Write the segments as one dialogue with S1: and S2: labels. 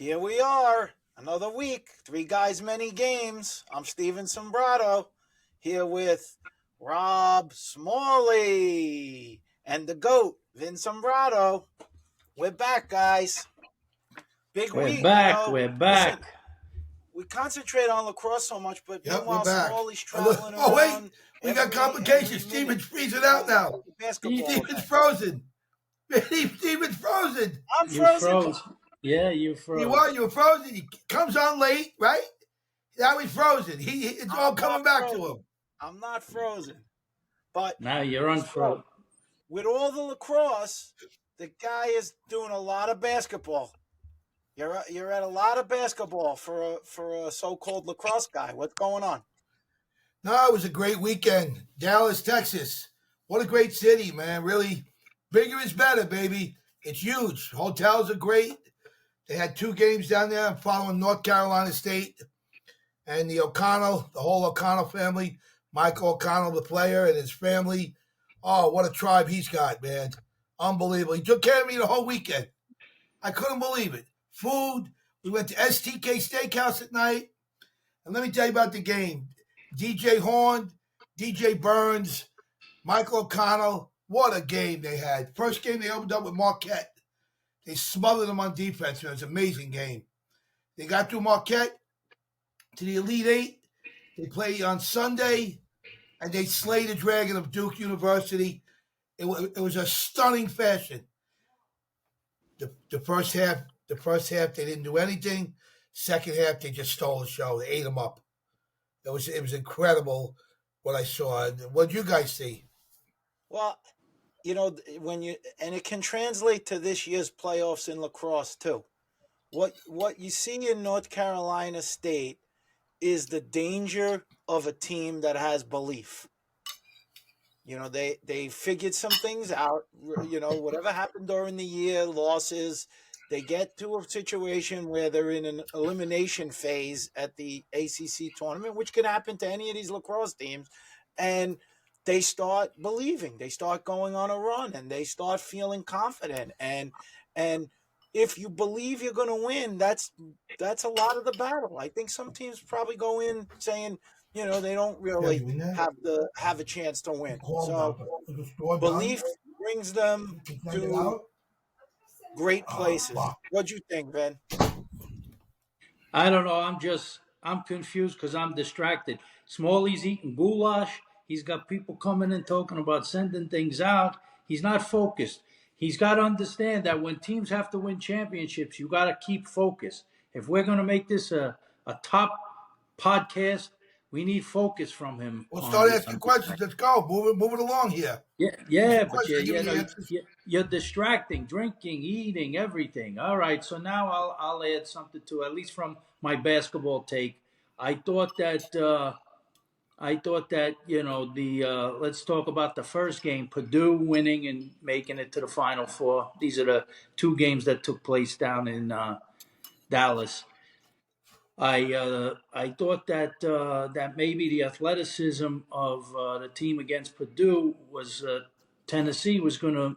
S1: Here we are, another week, Three Guys, Many Games. I'm Steven Sombrado, here with Rob Smalley and the GOAT, Vin Sombrado. We're back, guys. Big
S2: We're
S1: week,
S2: back. We're
S1: Listen,
S2: back.
S1: we concentrate on lacrosse so much, but
S3: Yep, we're
S1: meanwhile,
S3: back.
S1: Smalley's traveling
S3: Oh, wait.
S1: around
S3: We got complications. Steven's freezing out now.
S1: the basketball
S3: Steven's
S1: event.
S3: frozen. Steven's frozen.
S1: I'm
S2: You
S1: frozen.
S2: froze. Yeah, you froze.
S3: You are. You were frozen. He comes on late, right? Now he's frozen. It's all coming back to him.
S1: I'm not frozen. But
S2: Now you're unfrozen.
S1: With all the lacrosse, the guy is doing a lot of basketball. You're at a lot of basketball for a so-called lacrosse guy. What's going on?
S3: No, it was a great weekend. Dallas, Texas. What a great city, man. Really, bigger is better, baby. It's huge. Hotels are great. They had 2 games down there. I'm following North Carolina State and the whole O'Connell family. Michael O'Connell, the player, and his family. Oh, what a tribe he's got, man. Unbelievable. He took care of me the whole weekend. I couldn't believe it. Food. We went to STK Steakhouse at night. And let me tell you about the game. DJ Horn, DJ Burns, Michael O'Connell. What a game they had. First game they opened up with Marquette. They smothered them on defense. It was an amazing game. They got through Marquette to the Elite Eight. They played on Sunday, and they slayed the Dragon of Duke University. It was a stunning fashion. The first half, they didn't do anything. Second half, they just stole the show. They ate them up. It was incredible what I saw. What did you guys see?
S1: Well, and it can translate to this year's playoffs in lacrosse too. What you see in North Carolina State is the danger of a team that has belief. They figured some things out. Whatever happened during the year, losses, they get to a situation where they're in an elimination phase at the ACC tournament, which can happen to any of these lacrosse teams, and they start believing. They start going on a run, and they start feeling confident. And if you believe you're going to win, that's a lot of the battle. I think some teams probably go in saying, they don't really have a chance to win. So belief brings them to great places. What'd you think, Ben?
S2: I don't know. I'm confused because I'm distracted. Smalley's eating goulash. He's got people coming in talking about sending things out. He's not focused. He's got to understand that when teams have to win championships, you got to keep focused. If we're going to make this a top podcast, we need focus from him.
S3: We'll start asking questions. Let's go. Move it along here.
S2: Yeah, but you're distracting, drinking, eating, everything. All right, so now I'll add something to, at least from my basketball take. I thought that let's talk about the first game, Purdue winning and making it to the Final Four. These are the 2 games that took place down in Dallas. I thought that maybe the athleticism of the team against Purdue was Tennessee was going to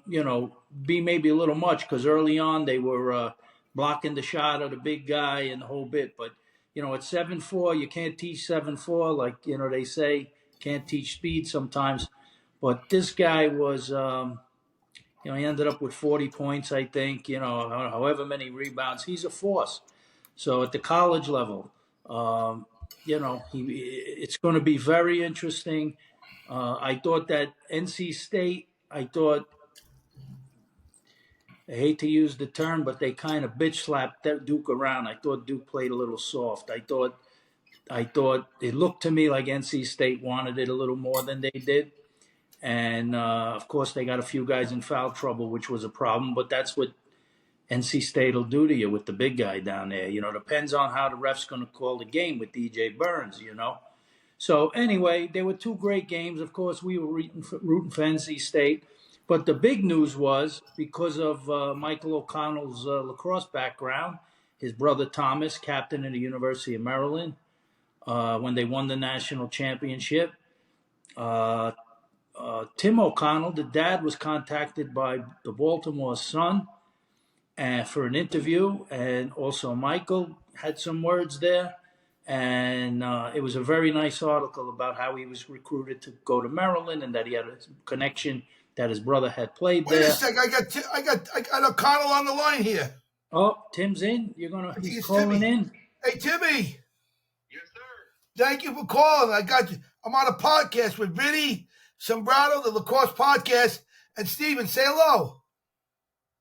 S2: be maybe a little much, because early on they were blocking the shot of the big guy and the whole bit. But at 7-4, you can't teach 7-4, like they say, can't teach speed sometimes. But this guy was he ended up with 40 points, I think. However many rebounds, he's a force. So at the college level, it's going to be very interesting. I thought that NC State, I hate to use the term, but they kind of bitch slapped Duke around. I thought Duke played a little soft. I thought it looked to me like NC State wanted it a little more than they did. And, of course, they got a few guys in foul trouble, which was a problem. But that's what NC State will do to you with the big guy down there. Depends on how the ref's going to call the game with DJ Burns, So, anyway, there were 2 great games. Of course, we were rooting for NC State. But the big news was, because of Michael O'Connell's lacrosse background, his brother Thomas, captain of the University of Maryland, when they won the national championship, Tim O'Connell, the dad, was contacted by the Baltimore Sun for an interview, and also Michael had some words there. And it was a very nice article about how he was recruited to go to Maryland and that he had a connection that his brother had played
S3: Wait a
S2: there.
S3: sec. I got O'Connell on the line here.
S2: Oh, Tim's in. He's calling
S3: Timmy.
S2: in.
S3: Hey, Timmy.
S4: Yes, sir.
S3: Thank you for calling. I got you. I'm on a podcast with Vinny Sombrado, the Lacrosse podcast, and Steven. Say hello.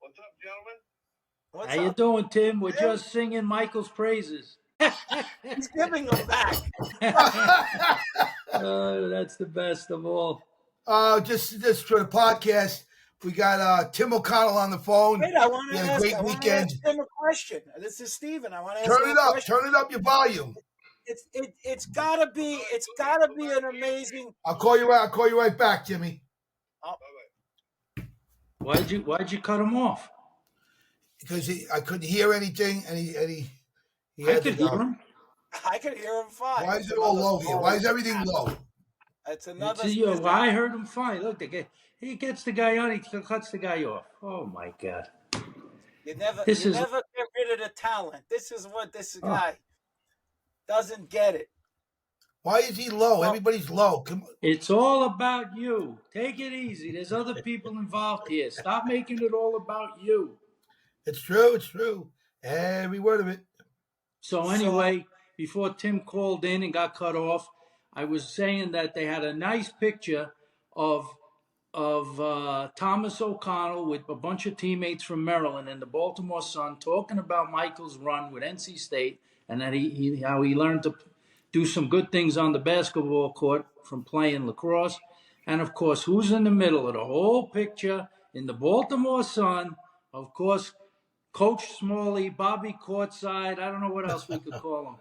S4: What's up, gentlemen?
S1: What's
S2: How you
S1: up?
S2: doing, Tim? We're
S1: Tim?
S2: just singing Michael's praises.
S1: He's giving them back.
S2: Oh, that's the best of all.
S3: Just for the podcast, we got Tim O'Connell on the phone.
S1: Wait, I want
S3: We
S1: to
S3: had a
S1: ask,
S3: great
S1: I wanna
S3: weekend.
S1: ask him a question. This is Steven. I want to ask
S3: Turn
S1: him
S3: it
S1: a
S3: up.
S1: question.
S3: Turn it up your volume.
S1: It's gotta be an amazing.
S3: I'll call you right back, Timmy.
S2: Why'd you cut him off?
S3: Because I couldn't hear anything, and he
S2: I
S3: had
S2: could
S3: to
S2: hear
S3: go.
S2: him.
S1: I could hear him fine.
S3: Why is it all low here? Why is everything low?
S1: That's another.
S2: I heard him fine. Look, he gets the guy on, he cuts the guy off. Oh my God!
S1: You never
S2: This is-
S1: get rid of the talent. This is what this
S2: Oh.
S1: guy doesn't get it.
S3: Why is he low? Everybody's low. Come on.
S2: It's all about you. Take it easy. There's other people involved here. Stop making it all about you.
S3: It's true. It's true. Every word of it.
S2: So anyway, before Tim called in and got cut off, I was saying that they had a nice picture of Thomas O'Connell with a bunch of teammates from Maryland and the Baltimore Sun talking about Michael's run with NC State and that how he learned to do some good things on the basketball court from playing lacrosse. And of course, who's in the middle of the whole picture in the Baltimore Sun? Of course, Coach Smalley, Bobby Courtside. I don't know what else we could call him,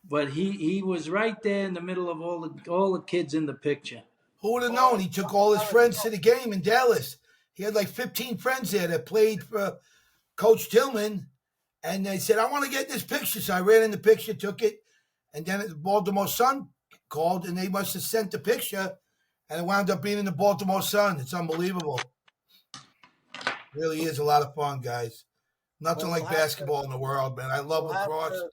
S2: but he was right there in the middle of all the kids in the picture.
S3: Who would have known? He took all his friends to the game in Dallas. He had like 15 friends there that played for Coach Tillman, and they said, "I want to get this picture." So I ran in the picture, took it, and then the Baltimore Sun called, and they must have sent the picture, and it wound up being in the Baltimore Sun. It's unbelievable. Really is a lot of fun, guys. Nothing
S1: We'll
S3: like
S1: have
S3: basketball in the world, man. I love lacrosse.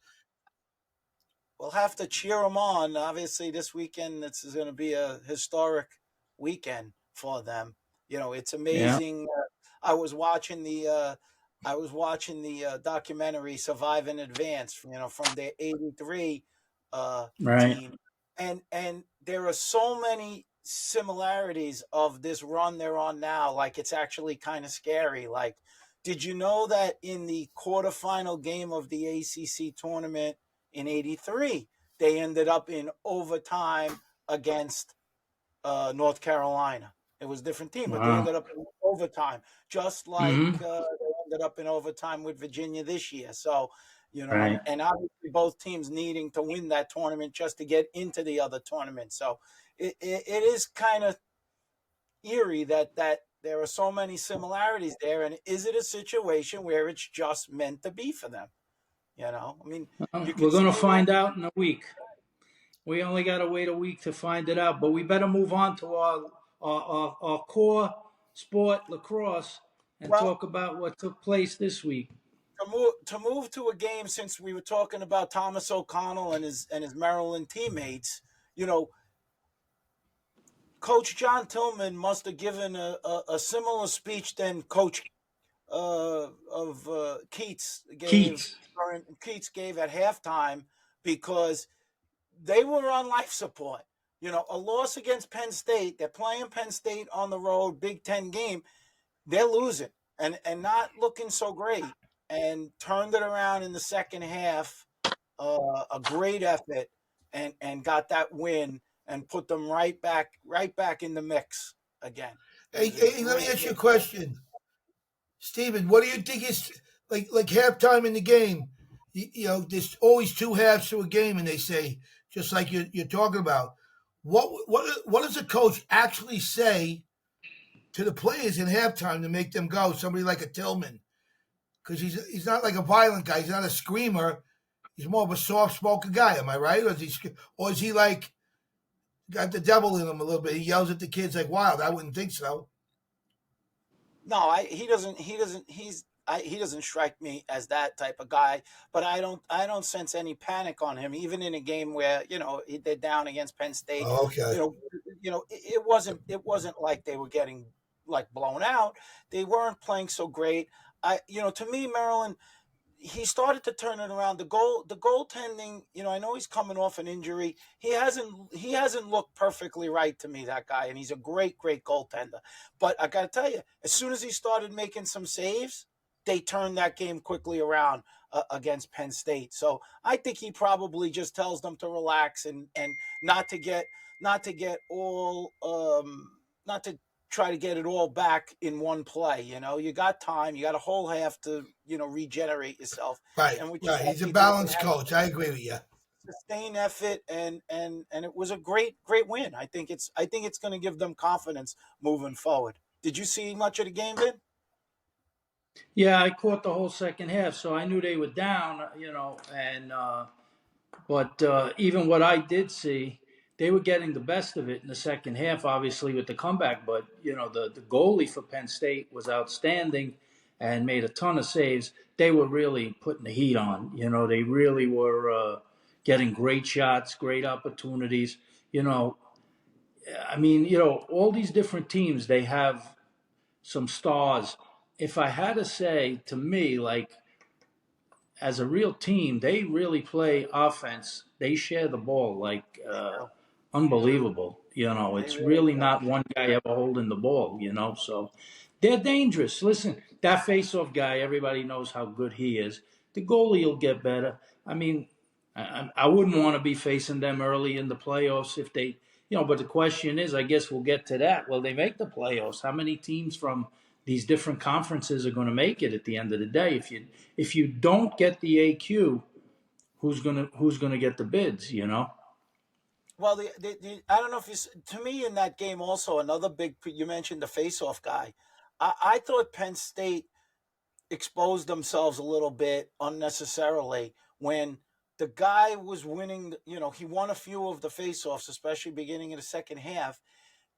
S1: We'll have to cheer them on. Obviously, this weekend this is going to be a historic weekend for them. You know, it's amazing. I was watching the documentary "Survive in Advance." From the '83
S2: Right.
S1: team, and there are so many similarities of this run they're on now. Like, it's actually kind of scary. Like, did you know that in the quarterfinal game of the ACC tournament in '83, they ended up in overtime against North Carolina? It was a different team, but they
S2: Wow.
S1: ended up in overtime, just like
S2: Mhm.
S1: they ended up in overtime with Virginia this year. So,
S2: Right.
S1: and obviously both teams needing to win that tournament just to get into the other tournament. So it is kind of eerie that there are so many similarities there. And is it a situation where it's just meant to be for them? I mean, you can
S2: We're going to
S1: say,
S2: find out in a week. We only got to wait a week to find it out, but we better move on to our core sport, lacrosse, and
S1: Well-
S2: talk about what took place this week.
S1: to move to a game, since we were talking about Thomas O'Connell and his Maryland teammates. Coach John Tillman must have given a similar speech than Coach Keats gave. Keats gave at halftime, because they were on life support. A loss against Penn State. They're playing Penn State on the road, Big Ten game. They're losing and not looking so great. And turned it around in the second half. A great effort, and got that win and put them right back in the mix again.
S3: Hey, let me ask you a question, Steven. What do you think is like halftime in the game? There's always two halves to a game, and they say, just like you're talking about. What does a coach actually say to the players in halftime to make them go? Somebody like a Tillman, because he's not like a violent guy. He's not a screamer. He's more of a soft-spoken guy. Am I right? Or is he like got the devil in him a little bit? He yells at the kids like wild. I wouldn't think so.
S1: No, he doesn't. he doesn't strike me as that type of guy. But I don't sense any panic on him, even in a game where they're down against Penn State.
S3: Oh, okay.
S1: It wasn't like they were getting like blown out. They weren't playing so great. To me, Maryland, he started to turn it around. The goaltending, I know he's coming off an injury. He hasn't looked perfectly right to me, that guy, and he's a great goaltender. But I got to tell you, as soon as he started making some saves, they turned that game quickly around against Penn State. So I think he probably just tells them to relax and not to get all not to try to get it all back in one play. You got time. You got a whole half to regenerate yourself.
S3: Right.
S1: And
S3: Right. He's a balanced coach. I agree with you.
S1: Sustained effort, and it was a great win. I think it's going to give them confidence moving forward. Did you see much of the game, Vin?
S2: Yeah, I caught the whole second half, so I knew they were down, and but even what I did see, they were getting the best of it in the second half, obviously with the comeback. But the goalie for Penn State was outstanding and made a ton of saves. They were really putting the heat on. They really were getting great shots, great opportunities. All these different teams, they have some stars. If I had to say, to me, like, as a real team, they really play offense. They share the ball like unbelievable. It's really not one guy ever holding the ball, so they're dangerous. Listen, that face-off guy, everybody knows how good he is. The goalie will get better. I mean, I wouldn't want to be facing them early in the playoffs if they, but the question is, I guess we'll get to that. Will they make the playoffs? How many teams from these different conferences are going to make it at the end of the day? If you don't get the AQ, who's gonna get the bids?
S1: Well, I don't know if to me in that game also another big. You mentioned the face-off guy. I thought Penn State exposed themselves a little bit unnecessarily when the guy was winning. He won a few of the face-offs, especially beginning of the second half,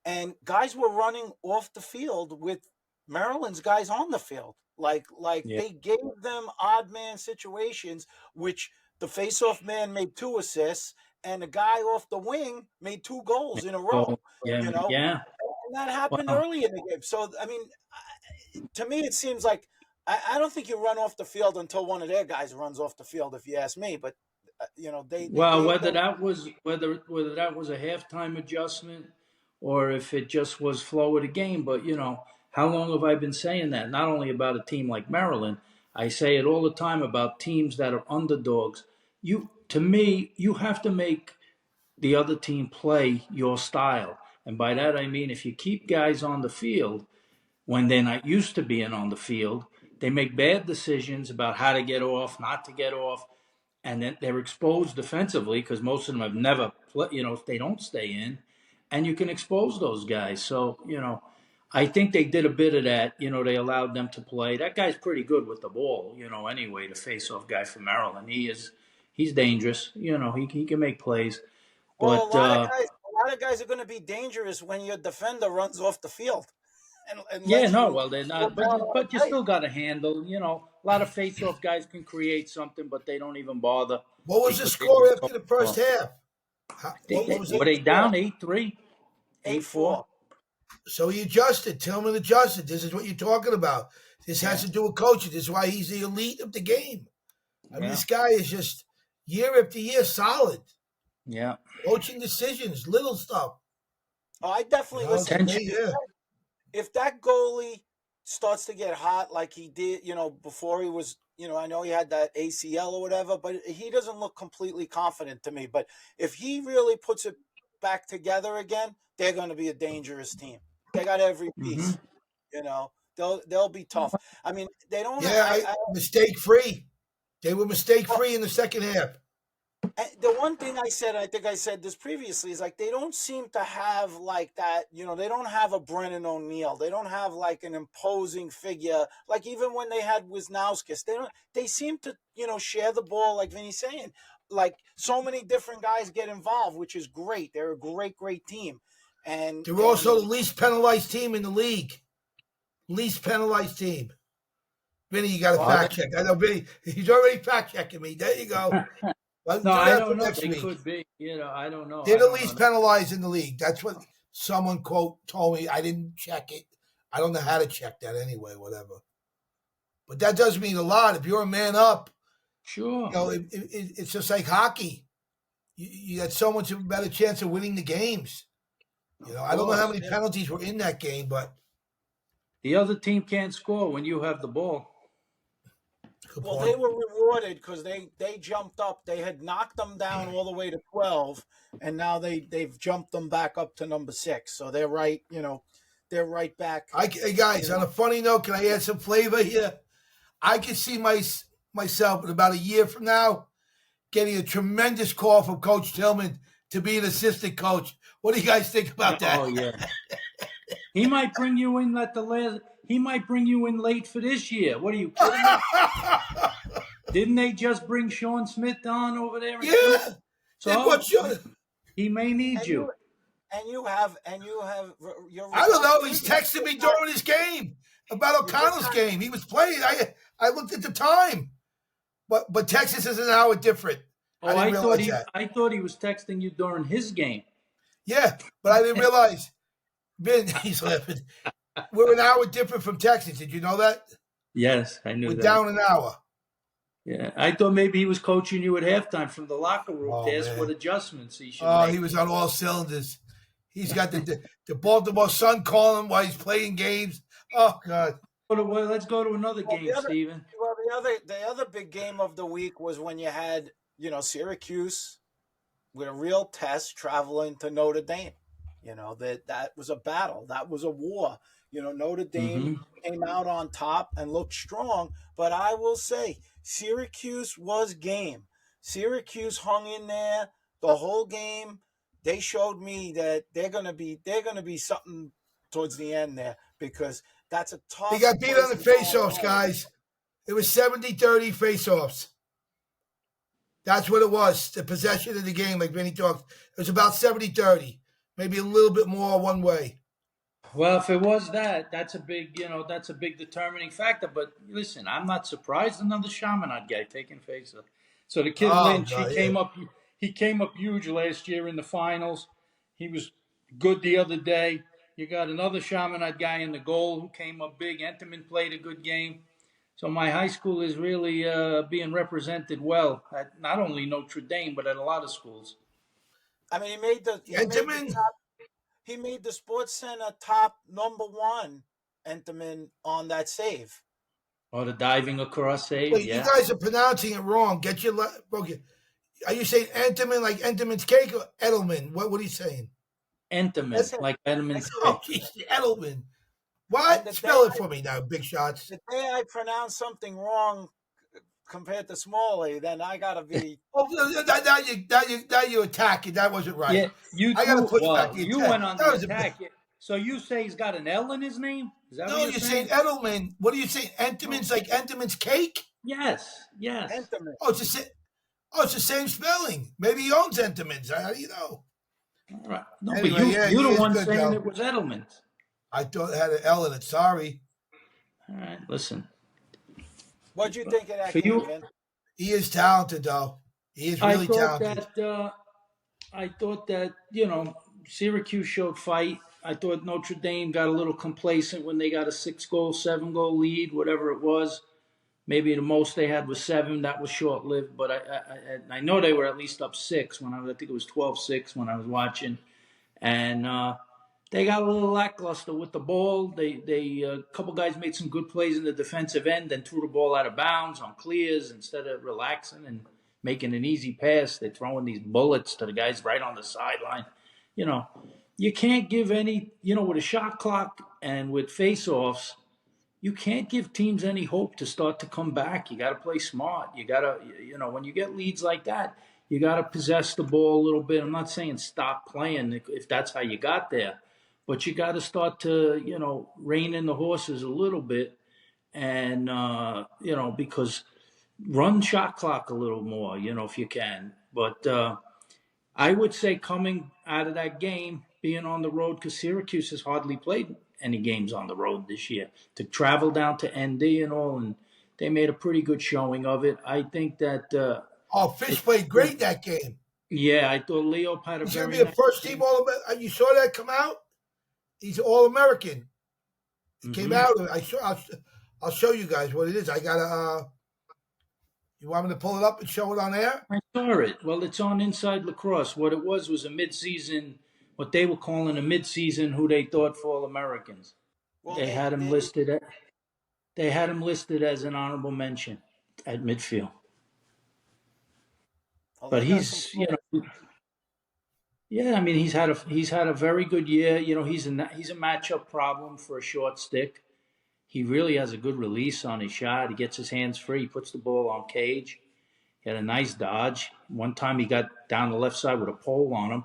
S1: and guys were running off the field with Maryland's guys on the field. Like
S2: Yeah.
S1: they gave them odd man situations, which the face-off man made 2 assists, and the guy off the wing made 2 goals in a row.
S2: Oh, yeah, yeah.
S1: And that happened
S2: Wow.
S1: early in the game. So I mean, to me, it seems like I don't think you run off the field until one of their guys runs off the field, if you ask me. But they
S2: Well,
S1: gave
S2: whether
S1: them.
S2: that was whether that was a halftime adjustment or if it just was flow of the game, but how long have I been saying that? Not only about a team like Maryland, I say it all the time about teams that are underdogs. To me, you have to make the other team play your style. And by that I mean if you keep guys on the field when they're not used to being on the field, they make bad decisions about how to get off, not to get off, and then they're exposed defensively because most of them have never played, they don't stay in, and you can expose those guys. So, I think they did a bit of that. They allowed them to play. That guy's pretty good with the ball, anyway, the face-off guy from Maryland. He's dangerous. He can make plays.
S1: Well,
S2: But
S1: a lot of guys are going to be dangerous when your defender runs off the field and
S2: yeah,
S1: lets
S2: no,
S1: you
S2: well, they're
S1: go
S2: not.
S1: down on
S2: But you
S1: a play.
S2: still got to handle. A lot of face-off guys can create something, but they don't even bother
S3: What was the
S2: because they
S3: score
S2: just
S3: after the first half? What was
S2: were
S3: it?
S2: they down 8-3,
S1: 8-4.
S2: 8-4?
S3: So he adjusted. Tillman adjusted. This is what you're talking about. This has to do with coaching. This is why he's the elite of the game. I mean,
S2: Yeah.
S3: this guy is just year after year solid.
S2: Yeah.
S3: Coaching decisions, little stuff.
S1: Oh, I definitely
S3: You know,
S1: listen.
S3: today, yeah.
S1: If that goalie starts to get hot like he did, before he was, I know he had that ACL or whatever, but he doesn't look completely confident to me. But if he really puts it back together again, they're going to be a dangerous team. They got every piece. They'll be tough. I mean, they don't.
S3: Yeah, mistake free. They were mistake free in the second half.
S1: The one thing I said, I think I said this previously, is like they don't seem to have like that. They don't have a Brennan O'Neill. They don't have like an imposing figure. Like even when they had Wisnauskas, they don't. They seem to share the ball, like Vinny's saying. Like so many different guys get involved, which is great. They're a great team, and
S3: They're also the least penalized team in the league. Least penalized team. Vinny, you got to
S1: Well,
S3: fact check. I know Vinny. He's already fact checking me. There you go. Well,
S2: No,
S3: do
S2: I
S3: that for
S2: don't know.
S3: next
S2: They
S3: week.
S2: could be. I don't know.
S3: They're
S2: I
S3: the
S2: don't
S3: least
S2: know.
S3: penalized in the league. That's what someone told me. I didn't check it. I don't know how to check that anyway. Whatever. But that does mean a lot. If you're a man up,
S2: Sure.
S3: it's just like hockey. You got so much of a better chance of winning the games. I don't know how many penalties were in that game, but
S2: The other team can't score when you have the ball.
S3: good
S1: well,
S3: point.
S1: they were rewarded because they jumped up. They had knocked them down all the way to 12, and now they've jumped them back up to number 6. So they're right. They're right back.
S3: Hey guys, on a funny note, can I add some flavor here? I can see myself in about a year from now getting a tremendous call from Coach Tillman to be an assistant coach. What do you guys think about that?
S2: Oh yeah. He might bring you in at the last. He might bring you in late for this year. What are you kidding me? Didn't they just bring Sean Smith on over there?
S3: Yeah.
S2: So he may need you.
S1: And you have your.
S3: I don't know. He's texting me during his game about O'Connell's game. He was playing. I looked at the time, but Texas is an hour different.
S2: Oh,
S3: I didn't realize that.
S2: I thought he was texting you during his game.
S3: Yeah, but I didn't realize. Ben, he's laughing. We're an hour different from Texas. Did you know that?
S2: Yes, I knew
S3: We're
S2: that.
S3: down an hour.
S2: Yeah, I thought maybe he was coaching you at halftime from the locker room to ask
S3: man.
S2: what adjustments he should
S3: Oh,
S2: make.
S3: he was on all cylinders. He's got the Baltimore Sun calling him while he's playing games. Oh God.
S2: Well, let's go to another game, Steven.
S1: Well, the other big game of the week was when you had Syracuse with a real test traveling to Notre Dame. That was a battle. That was a war. Notre Dame came out on top and looked strong. But I will say, Syracuse was game. Syracuse hung in there the whole game. They showed me that they're gonna be something towards the end there, because that's a tough.
S3: They got beat on the faceoffs, guys. It was 70-30 faceoffs. That's what it was. The possession of the game, like Vinny talked, it was about 70-30. Maybe a little bit more one way.
S2: Well, if it was that's a big, determining factor. But listen, I'm not surprised another Chaminade guy taking faceoff. So the kid Lynch, he came up huge last year in the finals. He was good the other day. You got another Chaminade guy in the goal who came up big. Enterman played a good game. So my high school is really being represented well at not only Notre Dame, but at a lot of schools.
S1: I mean, he made the Sports Center top number 1, Enterman, on that save.
S2: Oh, the diving across save.
S3: Wait,
S2: yeah.
S3: you guys are pronouncing it wrong. Get your okay. Are you saying Enterman like Enterman's cake or Edelman? What are you saying?
S2: Enterman, like Edelman's cake.
S3: Oh, geez, Edelman. What? Spell it for me now, Big Shots.
S1: The day I pronounce something wrong compared to Smalley, then I gotta be.
S3: Oh, now you attack it. That wasn't right.
S2: Yeah, you.
S3: I gotta push back the
S2: You
S3: attack.
S2: went on
S3: That
S2: the
S3: was
S2: attack. So you say he's got an L in his name? Is that
S3: No,
S2: what
S3: you're saying Edelman. What are you saying? Enterman's like Enterman's cake?
S2: Yes.
S1: Enterman.
S3: Oh, it's the same spelling. Maybe he owns Enterman's. How do you know?
S2: All right. No,
S3: Anyway,
S2: but
S3: yeah,
S2: you're
S3: he
S2: the
S3: is
S2: one
S3: good,
S2: saying
S3: Joe.
S2: it was Edelman's.
S3: I thought it had an L in it. Sorry.
S2: All right, listen.
S1: What'd you think of that
S2: For
S1: game,
S2: you-
S1: Vin?
S3: He is talented, though. He is really talented.
S2: I thought that Syracuse showed fight. I thought Notre Dame got a little complacent when they got a 6-goal, 7-goal lead, whatever it was. Maybe the most they had was 7. That was short-lived, but I know they were at least up 6 I think it was 12-6 when I was watching, and they got a little lackluster with the ball. They a couple guys made some good plays in the defensive end and threw the ball out of bounds on clears instead of relaxing and making an easy pass. They're throwing these bullets to the guys right on the sideline. You can't give any, with a shot clock and with face-offs, you can't give teams any hope to start to come back. You got to play smart. You got to, when you get leads like that, you got to possess the ball a little bit. I'm not saying stop playing if that's how you got there, but you got to start to, rein in the horses a little bit and, because run shot clock a little more, if you can. But I would say coming out of that game, being on the road, because Syracuse has hardly played any games on the road this year, to travel down to ND and all, and they made a pretty good showing of it. I think that,
S3: Oh, Fish played great that game.
S2: yeah, I thought Leo had a
S3: He's going to
S2: very
S3: be a
S2: nice
S3: first team
S2: game.
S3: You saw that come out? He's All American. It came
S2: Mhm.
S3: out. I'll show you guys what it is. I got to. You want me to pull it up and show it on air?
S2: I saw it. Well, it's on Inside Lacrosse. What it was a mid-season, what they were calling a mid-season, who they thought for All Americans.
S1: Well,
S2: They had him listed. They had him listed as an honorable mention at midfield. But
S1: they got some
S2: he's, yeah, I mean, he's had a very good year. He's a matchup problem for a short stick. He really has a good release on his shot. He gets his hands free. He puts the ball on cage. He had a nice dodge. One time he got down the left side with a pole on him.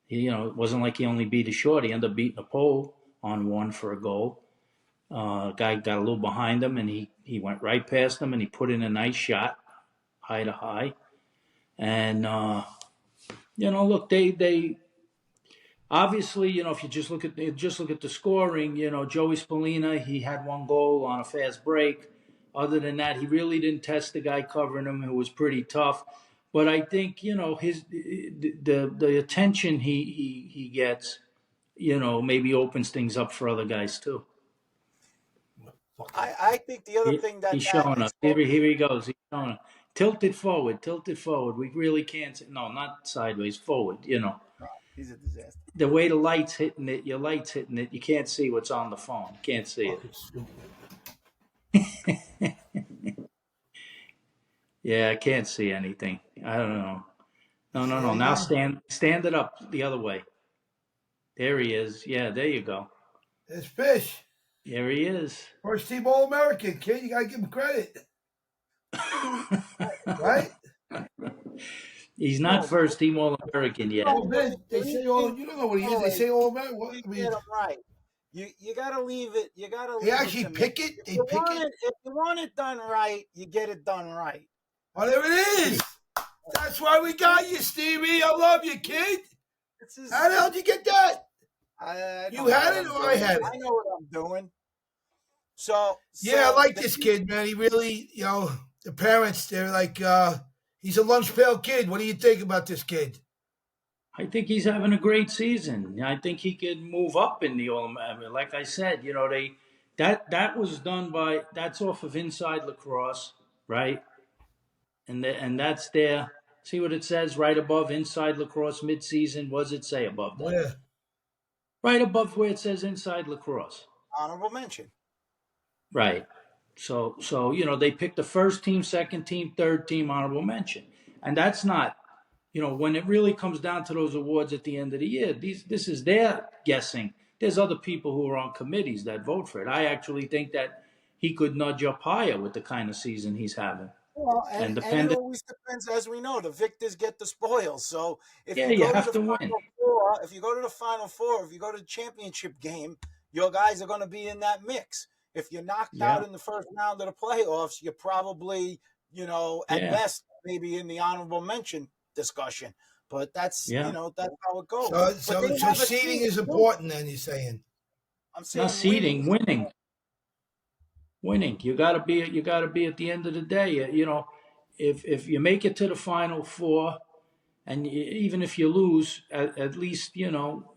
S2: It wasn't like he only beat a short. He ended up beating a pole on one for a goal. Guy got a little behind him, and he went right past him, and he put in a nice shot, high to high. And look, they obviously, if you just look at the scoring, Joey Spallina, he had one goal on a fast break. Other than that, he really didn't test the guy covering him, who was pretty tough. But I think his the attention he gets, maybe opens things up for other guys too.
S1: I think the other thing that
S2: He's showing us. Here
S1: exposed,
S2: he goes. He's showing us. Tilted forward. We really can't. No, not sideways. Forward.
S1: he's a disaster.
S2: The way the light's hitting it, your light's hitting it. You can't see what's on the phone. You can't see it. Yeah, I can't see anything. I don't know. No. Now stand it up the other way. There he is. Yeah, there you go.
S3: There's Fish.
S2: There he is.
S3: First team All American, kid. You got to give him credit. Right?
S2: He's not first team All American yet.
S3: Oh, man, they say all. You don't know what he is. They say All American. What, I
S1: You
S3: mean,
S1: get him right. You got to leave it. You got to.
S3: they actually pick it. They pick it.
S1: If you want it done right, you get it done right.
S3: Oh, there it is. That's why we got you, Stevie. I love you, kid. How the hell did you get that? You had it or I had it?
S1: I know what I'm doing. So
S3: Yeah, I like this kid, man. He really, the parents, they're like, he's a lunch pail kid. What do you think about this kid?
S2: I think he's having a great season. I think he could move up in the All. Like I said, that was done that's off of Inside Lacrosse, right? And that's there. See what it says right above Inside Lacrosse midseason. What does it say above that?
S3: Where?
S2: Right above where it says Inside Lacrosse.
S1: honorable mention.
S2: Right. So they picked the first team, second team, third team, honorable mention. And that's not, when it really comes down to those awards at the end of the year, this is their guessing. There's other people who are on committees that vote for it. I actually think that he could nudge up higher with the kind of season he's having.
S1: Well, and it always depends, as we know, the victors get the spoils. So if
S2: you have to win.
S1: If you go to the Final Four, if you go to the championship game, your guys are going to be in that mix. If you're knocked out in the first round of the playoffs, you're probably, at best, maybe in the honorable mention discussion. But that's, that's how it goes.
S3: So seeding is important, then you're saying?
S2: I'm saying not seeding, winning. Winning. You got to be at the end of the day. If you make it to the Final Four, and even if you lose, at least you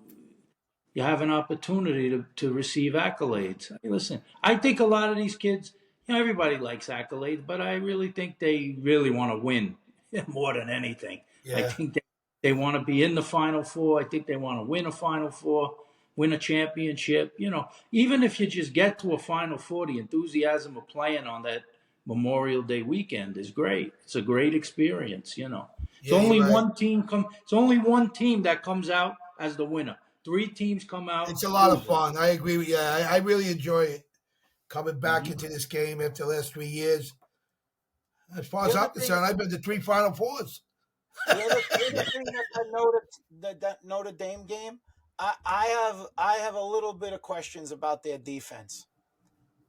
S2: have an opportunity to receive accolades. Listen, I think a lot of these kids, everybody likes accolades, but I really think they really want to win more than anything. Yeah. I think they want to be in the Final Four. I think they want to win a Final Four, win a championship. Even if you just get to a Final Four, the enthusiasm of playing on that Memorial Day weekend is great. It's a great experience. It's only one team It's only one team that comes out as the winner. 3 teams come out.
S3: It's a lot of fun. I agree with you. I really enjoy it coming back into this game after the last 3 years. As far as I'm concerned, I've been to 3 Final Fours.
S1: The other thing that I noticed, that Notre Dame game, I have a little bit of questions about their defense.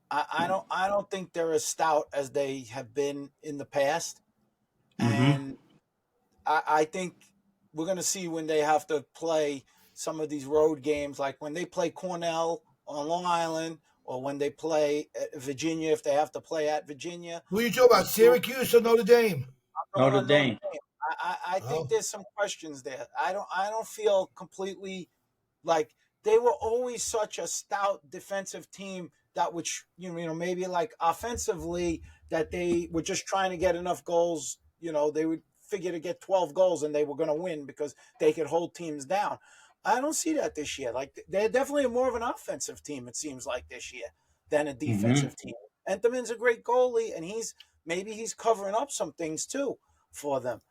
S1: I don't think they're as stout as they have been in the past, and I think we're going to see when they have to play some of these road games, like when they play Cornell on Long Island or when they play at Virginia, if they have to play at Virginia.
S3: Who you talking about, Syracuse or Notre Dame?
S1: I'm going
S2: Notre
S1: on Notre
S2: Dame.
S1: Dame. I think
S3: Oh.
S1: there's some questions there. I don't feel completely like they were always such a stout defensive team that would maybe like offensively that they were just trying to get enough goals. They would figure to get 12 goals and they were going to win because they could hold teams down. I don't see that this year. Like they're definitely more of an offensive team. It seems like this year than a defensive team. Enterman's a great goalie, and maybe he's covering up some things too for them.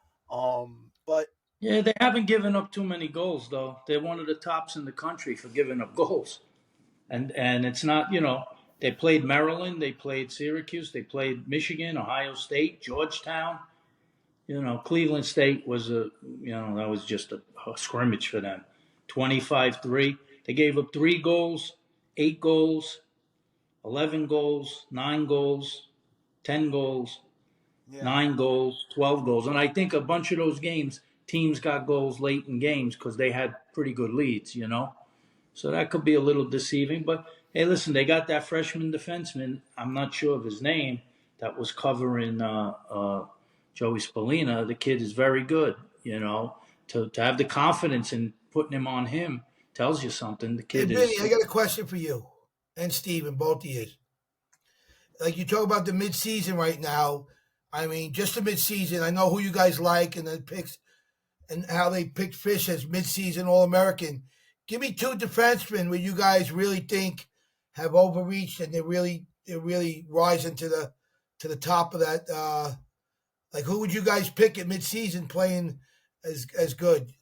S1: But
S2: Yeah, they haven't given up too many goals, though. They're one of the tops in the country for giving up goals. And it's not, they played Maryland, they played Syracuse, they played Michigan, Ohio State, Georgetown. Cleveland State was that was just a scrimmage for them. 25-3. They gave up 3 goals, 8 goals, 11 goals, 9 goals, 10 goals,
S1: yeah.
S2: 9 goals, 12 goals. And I think a bunch of those games, teams got goals late in games because they had pretty good leads, So that could be a little deceiving. But, hey, listen, they got that freshman defenseman, I'm not sure of his name, that was covering Joey Spallina. The kid is very good, To have the confidence in putting him on him tells you something. The
S3: Hey,
S2: kid
S3: Vinny,
S2: is...
S3: I got a question for you and Steven, both of you. Like you talk about the midseason right now. I mean, just the midseason. I know who you guys like and the picks and how they picked Fish as midseason All-American. Give me 2 defensemen where you guys really think have overreached and they're really rising to the top of that. Like who would you guys pick at midseason playing as good,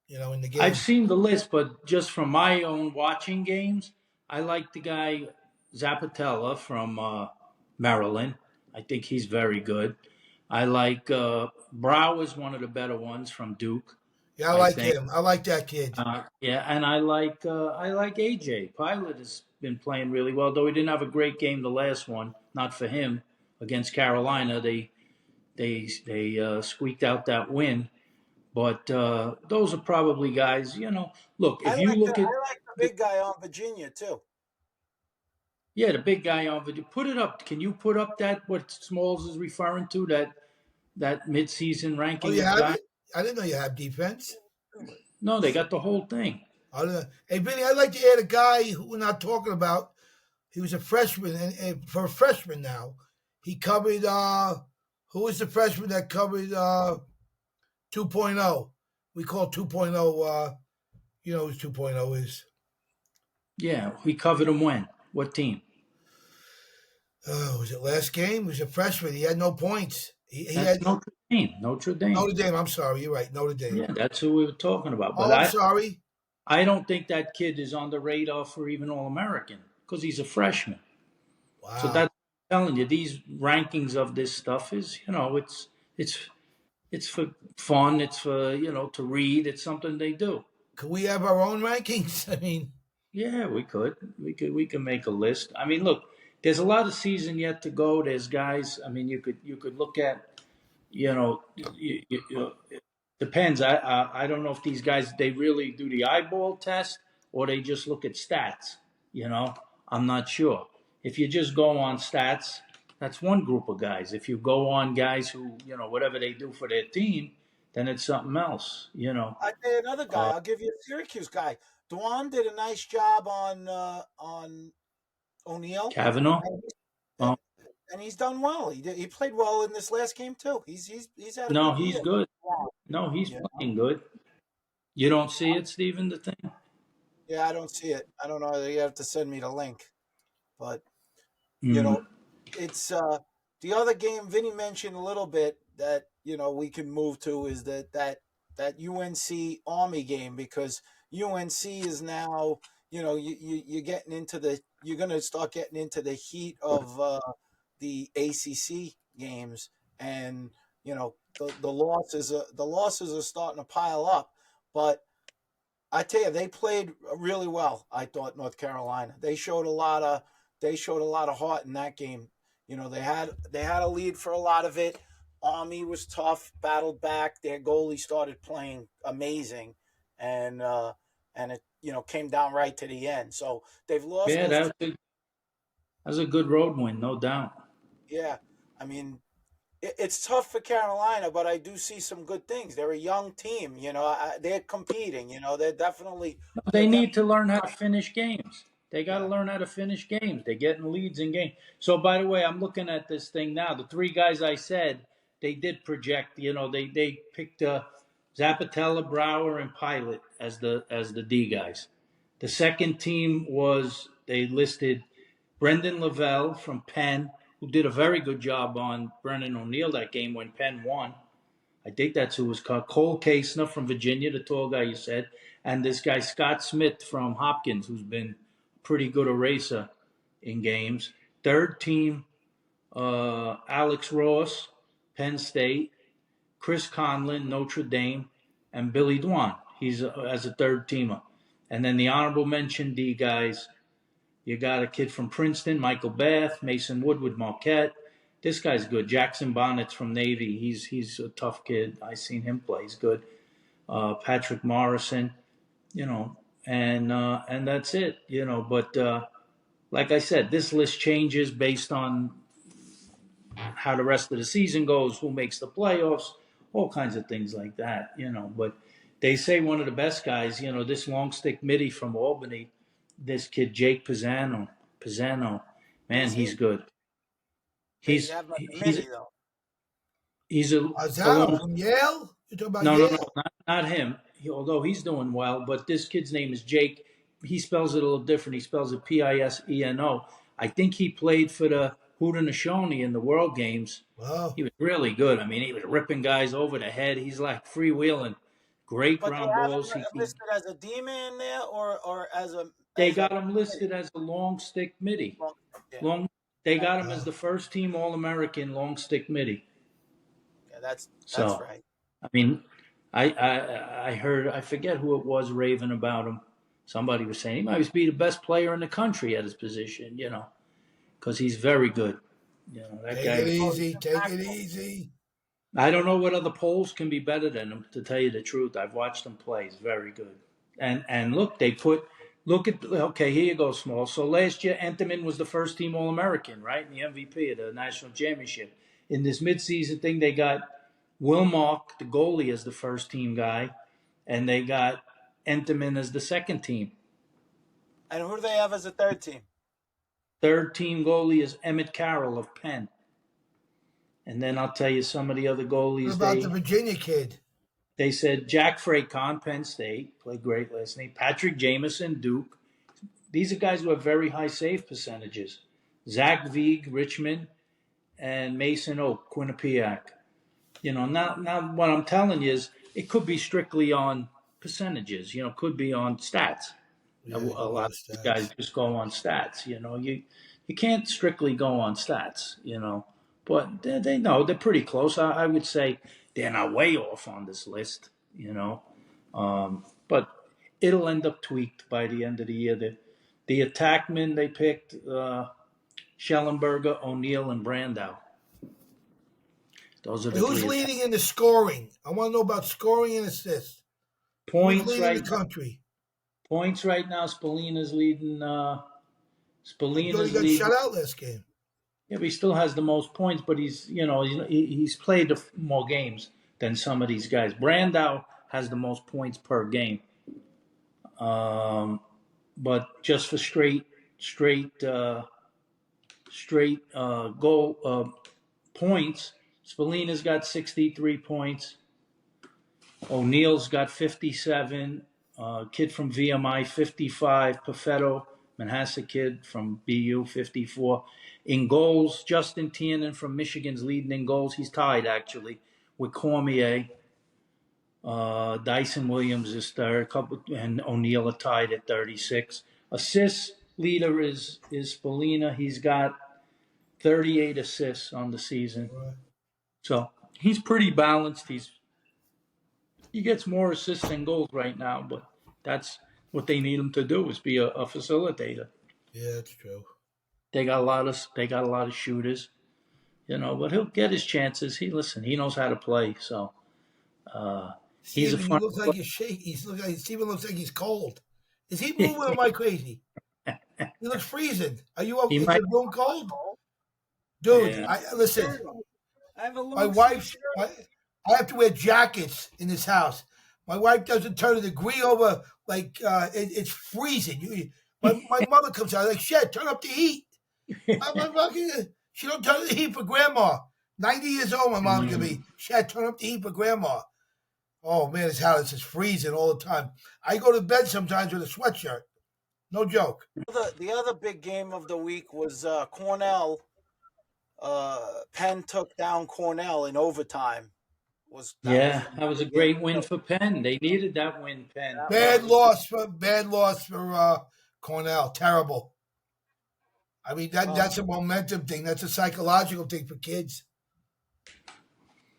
S3: in the game?
S2: I've seen the list, but just from my own watching games, I like the guy Zappatella from Maryland. I think he's very good. I like Brow is one of the better ones from Duke.
S3: Yeah, I like him. I like that kid.
S2: Yeah, and I like AJ Pilot has been playing really well, though he didn't have a great game the last one. Not for him against Carolina. They squeaked out that win. But those are probably guys, Look, if you look at...
S1: I like the big guy on Virginia, too.
S2: Yeah, the big guy on Virginia. Put it up. Can you put up what Smalls is referring to, that midseason ranking?
S3: Oh, you have it? I didn't know you have defense.
S2: No, they got the whole thing.
S3: I don't know. Hey, Vinny, I'd like to add a guy who we're not talking about. He was a freshman, and for a freshman now, he covered, who was the freshman that covered 2.0? We call 2.0, who 2.0 is.
S2: Yeah, we covered him when? What team?
S3: Was it last game? He was a freshman. He had no points. He
S2: That's
S3: had
S2: Notre Dame. Notre Dame.
S3: Notre Dame. I'm sorry. You're right. Notre Dame.
S2: Yeah, that's who we were talking about. But
S3: I'm sorry.
S2: I don't think that kid is on the radar for even All-American because he's a freshman.
S3: Wow.
S2: So that's I'm telling you, these rankings of this stuff is, it's for fun. It's for, to read. It's something they do.
S3: Could we have our own rankings? I mean,
S2: yeah, we could. We can make a list. I mean, look, there's a lot of season yet to go. There's guys. I mean, you could look at, it depends. I don't know if these guys they really do the eyeball test or they just look at stats. I'm not sure. If you just go on stats, that's one group of guys. If you go on guys who whatever they do for their team, then it's something else.
S1: I say another guy. I'll give you a Syracuse guy. Dwan did a nice job on O'Neill.
S2: Kavanaugh.
S1: And he's done well. He played well in this last game too. He's had a
S2: No,
S1: good
S2: he's
S1: year.
S2: good. No, he's playing good. You don't see it, Stephen, the thing?
S1: Yeah, I don't see it. I don't know. You have to send me the link. But it's the other game Vinny mentioned a little bit that we can move to is that UNC Army game, because UNC is now you're getting into you're going to start getting into the heat of the ACC games, and the losses are starting to pile up. But I tell you, they played really well. I thought North Carolina. They showed a lot of heart in that game. They had a lead for a lot of it. Army was tough, battled back. Their goalie started playing amazing, and it came down right to the end. So they've lost.
S2: Yeah, That's a good road win, no doubt.
S1: Yeah, I mean, it's tough for Carolina, but I do see some good things. They're a young team, they're competing. They're definitely they're
S2: They need
S1: definitely
S2: to learn how to finish games. They got to
S1: yeah.
S2: learn how to finish games. They're getting leads in games. So, by the way, I'm looking at this thing now. The three guys I said, they did project. They picked Zappatella, Brower, and Pilot as the D guys. The second team was they listed Brendan Lavelle from Penn, who did a very good job on Brennan O'Neill that game when Penn won. I think that's who was called. Cole Kasner from Virginia, the tall guy you said, and this guy Scott Smith from Hopkins, who's been a pretty good eraser in games. Third team, Alex Ross, Penn State, Chris Conlon, Notre Dame, and Billy Dwan. He's as a third teamer. And then the honorable mention D guys, you got a kid from Princeton, Michael Bath, Mason Woodward, Marquette. This guy's good. Jackson Bonnet's from Navy. He's a tough kid. I seen him play. He's good. Patrick Morrison, and that's it. But like I said, this list changes based on how the rest of the season goes, who makes the playoffs, all kinds of things like that. But they say one of the best guys. This long stick midi from Albany, this kid Jake Pisano, man, he's good. He's
S1: have a
S2: he's
S1: committee though.
S2: he's a
S3: Azzano from Yale? You talking about
S2: no,
S3: Yale?
S2: not him. Although he's doing well, but this kid's name is Jake. He spells it a little different. He spells it Piseno. I think he played for the Haudenosaunee in the World Games.
S3: Wow.
S2: He was really good. I mean, he was ripping guys over the head. He's like freewheeling, great
S1: But
S2: ground
S1: they have
S2: balls.
S1: him listed as a D-man there, or as a.
S2: They
S1: as
S2: got
S1: a,
S2: him listed as a long stick midi.
S1: yeah.
S2: They got him as the first team All-American long stick midi.
S1: Yeah, that's
S2: So,
S1: right.
S2: I mean, I heard, I forget who it was raving about him. Somebody was saying he might be the best player in the country at his position, because he's very good. That
S3: Take
S2: guy.
S3: it easy. Take it easy.
S2: I don't know what other Poles can be better than him. To tell you the truth, I've watched him play. He's very good. And look, okay, here you go, Small. So last year, Enterman was the first team All-American, right? And the MVP of the national championship. In this midseason thing, they got Will Mark, the goalie, as the first team guy, and they got Enterman as the second team.
S1: And who do they have as a third team?
S2: Third team goalie is Emmett Carroll of Penn. And then I'll tell you some of the other goalies.
S3: What about the Virginia kid?
S2: They said Jack Fracon, Penn State, played great last night. Patrick Jamison, Duke. These are guys who have very high save percentages. Zach Vieg, Richmond, and Mason Oak, Quinnipiac. Now what I'm telling you is it could be strictly on percentages. Could be on stats.
S3: Yeah,
S2: A lot of guys just go on stats. You can't strictly go on stats. But they know they're pretty close. I would say they're not way off on this list. But it'll end up tweaked by the end of the year. The attackmen they picked Schellenberger, O'Neill, and Brandow. Those are the
S3: Who's
S2: three
S3: leading in the scoring? I want to know about scoring and assists.
S2: points
S3: Who's leading
S2: right
S3: in the country?
S2: Points right now. Spallina's leading.
S3: He
S2: Spallina's
S3: got
S2: leading.
S3: shut out last game.
S2: Yeah, but he still has the most points. But he's played more games than some of these guys. Brandow has the most points per game. But just for straight goal points, Spallina's got 63 points. O'Neill's got 57. Kid from VMI, 55. Perfetto, Manhasset kid from BU, 54. In goals, Justin Tiernan from Michigan's leading in goals. He's tied, actually, with Cormier. Dyson Williams is third. And O'Neill are tied at 36. Assists leader is Spallina. He's got 38 assists on the season.
S3: Right.
S2: So he's pretty balanced. He gets more assists than goals right now, but that's what they need him to do, is be a facilitator.
S3: Yeah, that's true.
S2: They got a lot of shooters, but he'll get his chances. He knows how to play. So he's a
S3: Steven,
S2: fun.
S3: he looks like he's shaky. Steven looks like he's cold. Is he moving or am I crazy? He looks freezing. Are you
S2: He
S3: okay? Is
S2: might.
S3: your room cold? Dude,
S2: Yeah.
S3: I listen.
S1: I have a
S3: My
S1: Luke
S3: wife's.
S1: shirt.
S3: I have to wear jackets in this house. My wife doesn't turn a degree over. Like it's freezing. My mother comes out like, shit, turn up the heat. I'm fucking. She don't turn up the heat for grandma. 90 years old, my mom can be. Shit, turn up the heat for grandma. Oh man, this house is freezing all the time. I go to bed sometimes with a sweatshirt. No joke.
S1: The other big game of the week was Cornell. Penn took down Cornell in overtime. That was
S2: Yeah,
S1: a
S2: that was a
S1: big game.
S2: great win for Penn. They needed that win, Penn.
S3: Bad loss for Cornell. Terrible. I mean that's a momentum thing. That's a psychological thing for kids.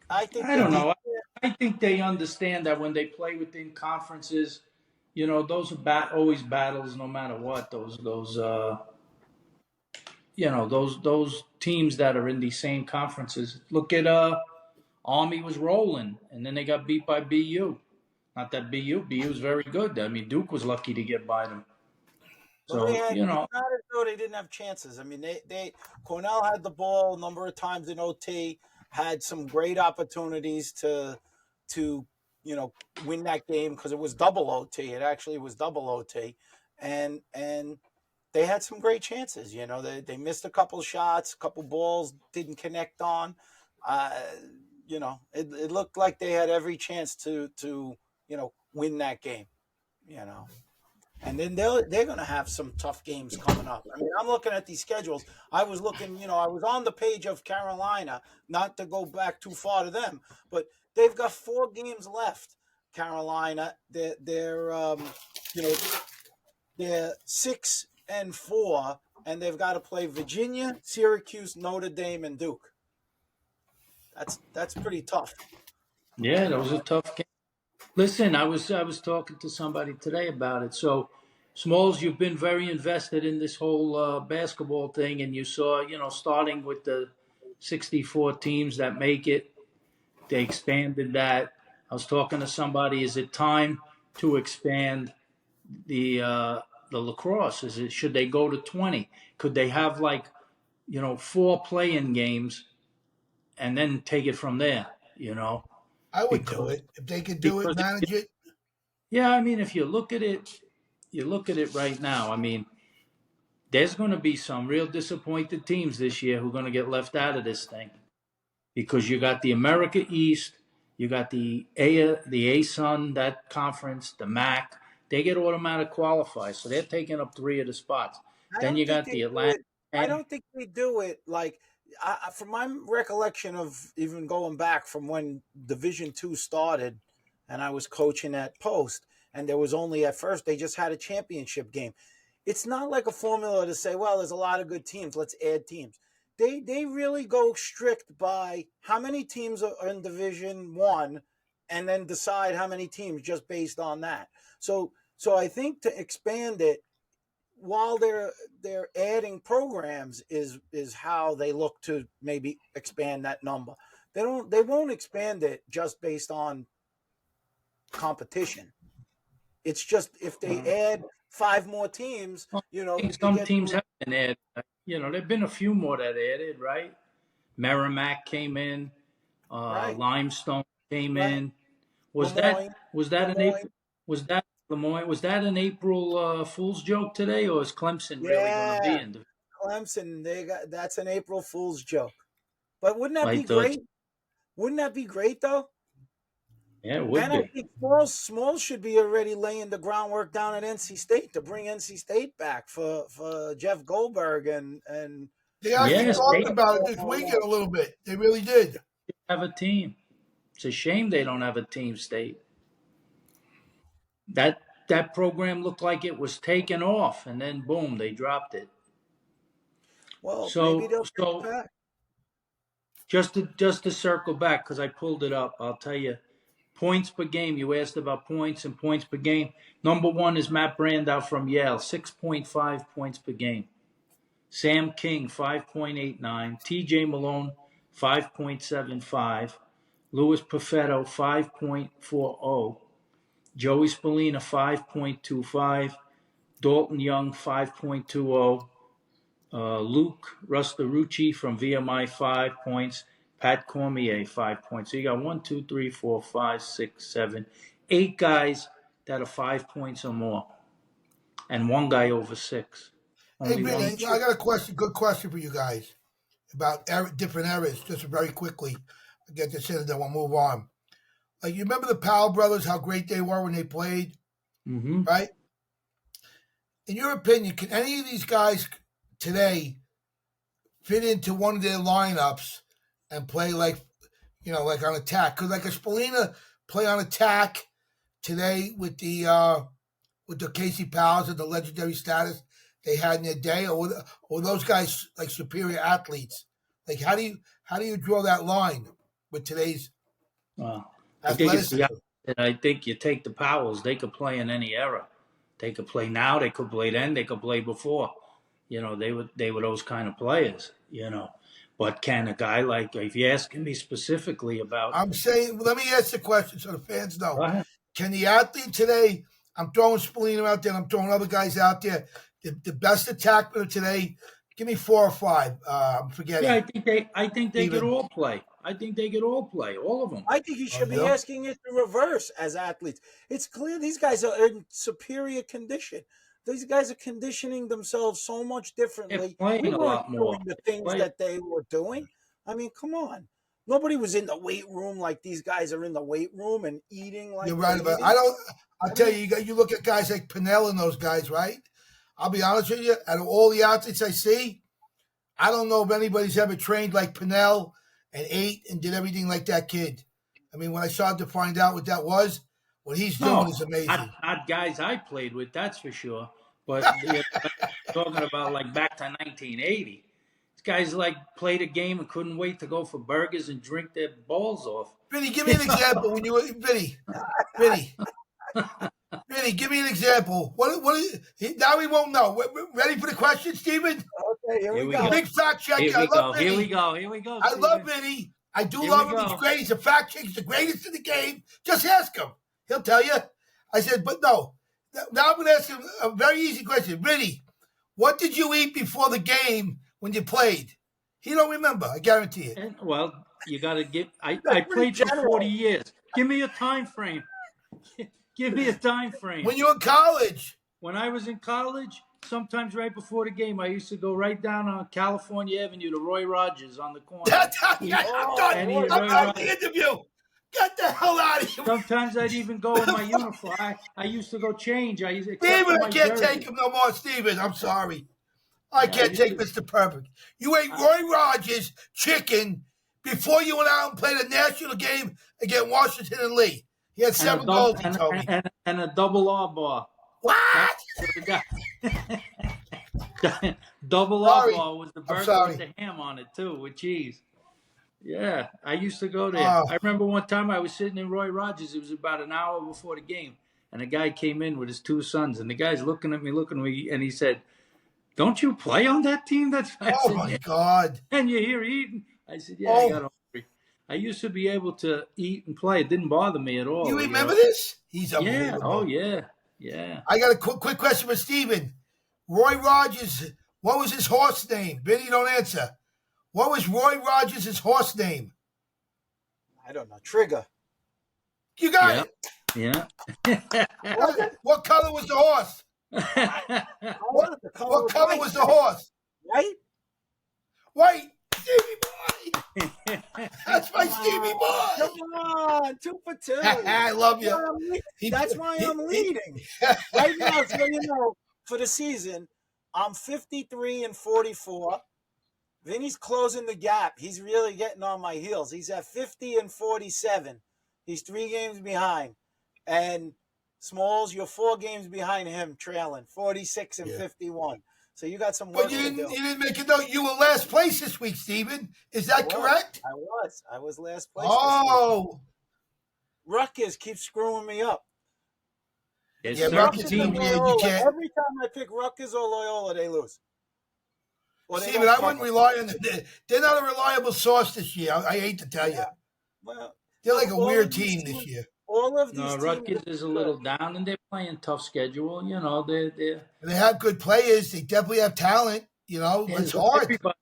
S1: I think
S2: I
S1: they
S2: don't
S1: did.
S2: know. I think they understand that when they play within conferences, those are always battles, no matter what. Those teams that are in these same conferences. Look at Army was rolling, and then they got beat by BU. Not that BU is very good. I mean, Duke was lucky to get by them.
S1: Well,
S2: So
S1: it's not as though they didn't have chances. I mean, they Cornell had the ball a number of times in OT, had some great opportunities to win that game because it was double OT. It actually was double OT, and they had some great chances. They missed a couple shots, a couple balls didn't connect on. It looked like they had every chance to win that game. And then they're going to have some tough games coming up. I mean, I'm looking at these schedules. I was looking, I was on the page of Carolina, not to go back too far to them, but they've got 4 games left. Carolina, they're 6-4, and they've got to play Virginia, Syracuse, Notre Dame, and Duke. That's pretty tough.
S2: yeah, that was a tough game. Listen, I was talking to somebody today about it. So, Smalls, you've been very invested in this whole basketball thing, and you saw, starting with the 64 teams that make it, they expanded that. I was talking to somebody. Is it time to expand the lacrosse? Should they go to 20? Could they have 4 play-in games, and then take it from there?
S3: I would do
S2: Because
S3: it if they could do it, manage it.
S2: yeah, I mean, if you look at it right now. I mean, there's going to be some real disappointed teams this year who are going to get left out of this thing, because you got the America East, you got the ASUN, that conference, the MAC. They get automatic qualifiers, so they're taking up 3 of the spots. Then you got the Atlanta.
S1: I don't think they do it from my recollection of even going back from when Division II started, and I was coaching at Post, and there was only at first they just had a championship game. It's not like a formula to say, well, there's a lot of good teams, let's add teams. They really go strict by how many teams are in Division I, and then decide how many teams just based on that. So I think to expand it while they're adding programs is how they look to maybe expand that number. They won't expand it just based on competition. It's just if they add 5 more teams,
S2: I think some teams
S1: to,
S2: have been added. There've been a few more that added, right? Merrimack came in,
S1: right.
S2: Limestone came
S1: Right.
S2: in. Was
S1: Lemoyne,
S2: that an April? Was that Lemoyne? Was that an April Fool's joke today, or is Clemson really going to be in?
S1: Clemson, that's an April Fool's joke. But wouldn't that be
S2: thought-
S1: great? Wouldn't that be great though?
S2: Yeah, it would
S1: And
S2: be.
S1: I think Smalls should be already laying the groundwork down at NC State to bring NC State back for Jeff Goldberg and
S3: They actually
S2: Yes,
S3: talked
S2: they-
S3: about it this weekend a little bit. They really did.
S2: Have a team. It's a shame they don't have a team, State. That program looked like it was taken off, and then boom, they dropped it.
S1: well,
S2: So-
S1: maybe they'll
S2: so-
S1: get back.
S2: Just to circle back, because I pulled it up, I'll tell you. Points per game. You asked about points and points per game. Number 1 is Matt Brandow from Yale, 6.5 points per game. Sam King, 5.89. TJ Malone, 5.75. Louis Perfetto, 5.40. Joey Spallina, 5.25. Dalton Young 5.20. Luke Rustarucci from VMI 5 points. Pat Cormier 5 points. So you got 1, 2, 3, 4, 5, 6, 7, 8 guys that are 5 points or more, and one guy over 6.
S3: Hey,
S2: Only one.
S3: Vinny, I got a question. Good question for you guys about different eras. Just very quickly, I'll get this in, and then we'll move on. Like, you remember the Powell brothers? How great they were when they played,
S2: Mm-hmm.
S3: right? In your opinion, can any of these guys today fit into one of their lineups and play like on attack? Could like a Spallina play on attack today with the Casey Powells and the legendary status they had in their day, or those guys like superior athletes? Like, how do you draw that line with today's
S2: I think it's
S3: athleticism?
S2: I think you take the Powells. They could play in any era. They could play now. They could play then. They could play before. They were those kind of players. But can a guy like, if you're asking me specifically about,
S3: I'm saying, let me ask the question so the fans know.
S2: go ahead.
S3: Can the athlete today, I'm throwing Spallina out there, and I'm throwing other guys out there, the best attacker today, give me 4 or 5. I'm forgetting.
S2: Yeah, I think they could
S3: Even-
S2: all play. I think they could all play, all of them.
S1: I think you should be
S3: yeah?
S1: asking it the reverse as athletes. It's clear these guys are in superior condition. These guys are conditioning themselves so much differently.
S2: playing
S1: We
S2: a
S1: weren't
S2: lot more.
S1: doing the things
S2: Playing.
S1: that they were doing. I mean, come on. Nobody was in the weight room like these guys are in the weight room and eating like
S3: You're right
S1: they're
S3: about.
S1: eating.
S3: I'll tell you, you look at guys like Pinnell and those guys, right? I'll be honest with you. Out of all the athletes I see, I don't know if anybody's ever trained like Pinnell and ate and did everything like that kid. I mean, when I started to find out what that was, what he's doing is amazing.
S2: Not guys I played with, that's for sure. But talking about like back to 1980, these guys like played a game and couldn't wait to go for burgers and drink their balls off.
S3: Vinny, give me an example. When you were Vinny, give me an example. What is, now we won't know. Ready for the question, Steven?
S1: Okay, here we go.
S3: Big fact checker.
S2: Here
S3: I
S2: we
S3: love
S2: go. Here
S3: Vinny.
S2: we go. Here we go.
S3: I love
S2: Steven.
S3: Vinny. I do
S2: Here
S3: love
S2: we
S3: him.
S2: go.
S3: He's great. He's a fact checker. He's the greatest in the game. Just ask him. He'll tell you. I said, but no. Now I'm going to ask him a very easy question. Vinny, what did you eat before the game when you played? He don't remember. I guarantee it.
S2: And, well, you got to get. I played for 40 years. Give me a time frame. Give me a time frame.
S3: When you're in college.
S2: When I was in college, sometimes right before the game, I used to go right down on California Avenue to Roy Rogers on the corner.
S3: I'm done the interview. Get the hell out of here.
S2: Sometimes I'd even go in my uniform. I used to go change.
S3: Steven, I can't take him no more, Steven. I'm sorry. I can't take Mr. Perfect. You ate Roy Rogers chicken before you went out and played a national game against Washington and Lee. He had 7 goals, he told me.
S2: And a double R bar.
S3: What?
S2: Double
S3: Sorry.
S2: R bar was the
S3: I'm
S2: burger
S3: sorry.
S2: with the ham on it too, with cheese. Yeah, I used to go there.
S3: Oh.
S2: I remember one time I was sitting in Roy Rogers. It was about an hour before the game, and a guy came in with his 2 sons, and the guy's looking at me, and he said, "Don't you play on that team?" I
S3: Oh,
S2: said,
S3: my
S2: "Yeah."
S3: God.
S2: And you're here eating. I said, "Yeah,
S3: Oh.
S2: I got hungry." I used to be able to eat and play. It didn't bother me at all.
S3: You
S2: know?
S3: remember this? He's
S2: Yeah.
S3: unbelievable.
S2: Oh, yeah. Yeah.
S3: I got a quick question for Steven. Roy Rogers, what was his horse name? Vinny, don't answer. What was Roy Rogers' horse name?
S1: I don't know. Trigger.
S3: You got
S2: Yeah.
S3: it.
S2: Yeah.
S3: What color was the horse? What color was the horse?
S1: Right?
S3: White. Stevie Boy. That's my Stevie Boy.
S1: Come on, 2 for 2.
S3: I love you.
S1: That's why I'm leading. Right now, so you know, for the season, I'm 53 and 44. Vinny's closing the gap. He's really getting on my heels. He's at 50 and 47. He's 3 games behind. And Smalls, you're 4 games behind him, trailing 46 and 51. So you got some work
S3: But you
S1: to do.
S3: didn't make it though. You were last place this week, Steven. Is that correct?
S1: I was last place. This week.
S3: Oh.
S1: Rutgers keeps screwing me up.
S2: There's
S3: Yeah,
S2: certain
S3: Rutgers
S2: teams-
S3: and Loyola, you can't.
S1: Every time I pick Rutgers or Loyola, they lose. Or they
S3: Steven,
S1: don't
S3: I wouldn't
S1: cover.
S3: rely on them. They're not a reliable source this year. I hate to tell you.
S1: Well,
S3: They're like a
S1: all
S3: weird
S1: of these
S3: team this
S1: teams-
S3: year.
S1: all all of these
S2: No,
S1: teams
S2: Rutgers
S1: are
S2: is a
S1: good.
S2: little down, and they're playing tough schedule. You know, they're
S3: They have good players. They definitely have talent.
S2: yeah,
S3: It's hard.
S2: everybody.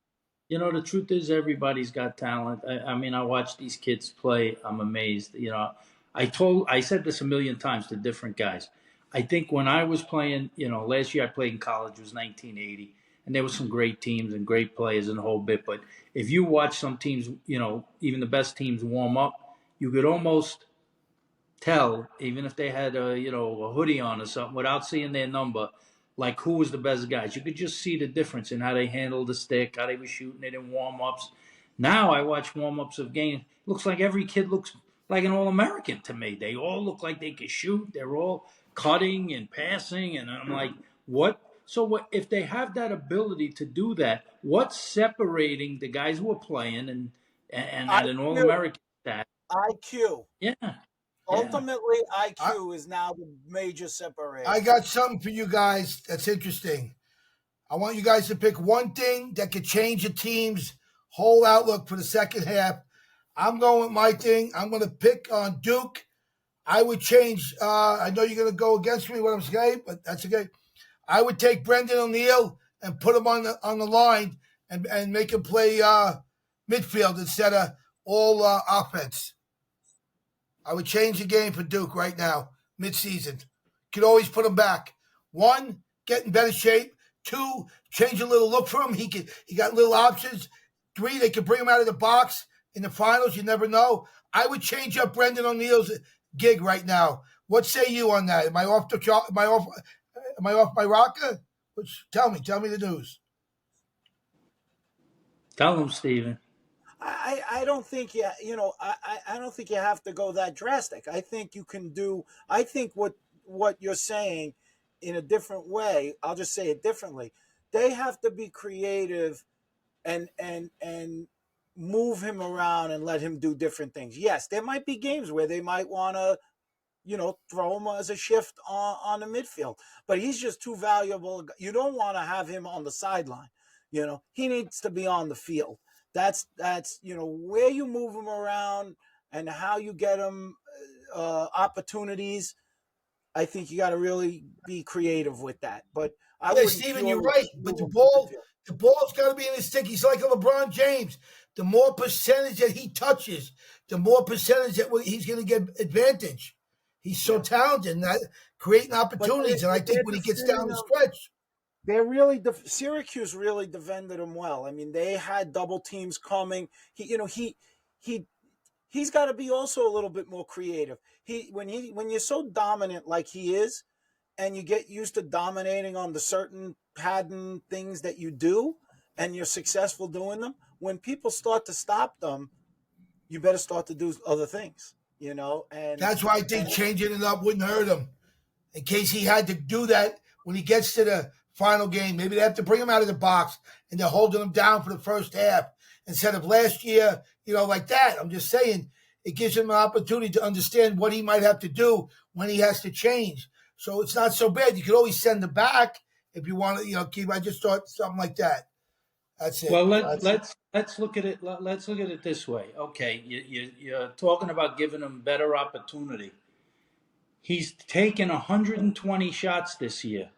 S2: You know, the truth is everybody's got talent. I mean, I watch these kids play. I'm amazed. You know, I said this a million times to different guys. I think when I was playing, you know, last year I played in college, it was 1980, and there were some great teams and great players and the whole bit. But if you watch some teams, you know, even the best teams warm up, you could almost tell, even if they had a hoodie on or something, without seeing their number, like who was the best guys. You could just see the difference in how they handled the stick, how they were shooting it in warm ups. Now I watch warm ups of games. Looks like every kid looks like an All American to me. They all look like they could shoot. They're all cutting and passing, and I'm like, what? So what if they have that ability to do that? What's separating the guys who are playing and at an All
S1: IQ,
S2: American stat?
S1: IQ.
S2: Yeah, yeah.
S1: Ultimately,
S3: I,
S1: IQ is now the major
S3: I
S1: separation.
S3: got something for you guys that's interesting. I want you guys to pick one thing that could change a team's whole outlook for the second half. I'm going with my thing. I'm going to pick on Duke. I would change. I know you're going to go against me what I'm saying, but that's okay. I would take Brendan O'Neill and put him on the line and make him play midfield instead of all offense. I would change the game for Duke right now, midseason. Could always put him back. One, get in better shape. Two, change a little look for him. He got little options. Three, they could bring him out of the box in the finals. You never know. I would change up Brendan O'Neill's gig right now. What say you on that? Am I off the Am I off my rocker? Tell me the news.
S2: Tell them, Steven.
S1: I don't think I don't think you have to go that drastic. I think you can do. I think what you're saying in a different way. I'll just say it differently. They have to be creative and move him around and let him do different things. Yes, there might be games where they might want to throw him as a shift on the midfield. But he's just too valuable. You don't want to have him on the sideline. He needs to be on the field. That's where you move him around and how you get him opportunities. I think you got to really be creative with that. But I
S3: Yeah,
S1: wouldn't
S3: Steven, you're
S1: purely
S3: right. But the ball's got to be in his stick. He's like a LeBron James. The more percentage that he touches, the more percentage that he's going to get advantage. He's so talented and that creating opportunities. And I think when he gets down the stretch,
S1: Syracuse really defended him well. I mean, they had double teams coming. He's got to be also a little bit more creative. When you're so dominant like he is, and you get used to dominating on the certain pattern things that you do, and you're successful doing them, when people start to stop them, you better start to do other things. And
S3: that's why I think changing it up wouldn't hurt him. In case he had to do that when he gets to the final game, maybe they have to bring him out of the box and they're holding him down for the first half instead of last year, like that. I'm just saying it gives him an opportunity to understand what he might have to do when he has to change. So it's not so bad. You could always send him back if you want to, keep. I just thought something like that. That's it.
S2: Well, let's look at it. Let's look at it this way. Okay, you're talking about giving him better opportunity. He's taken 120 shots this year,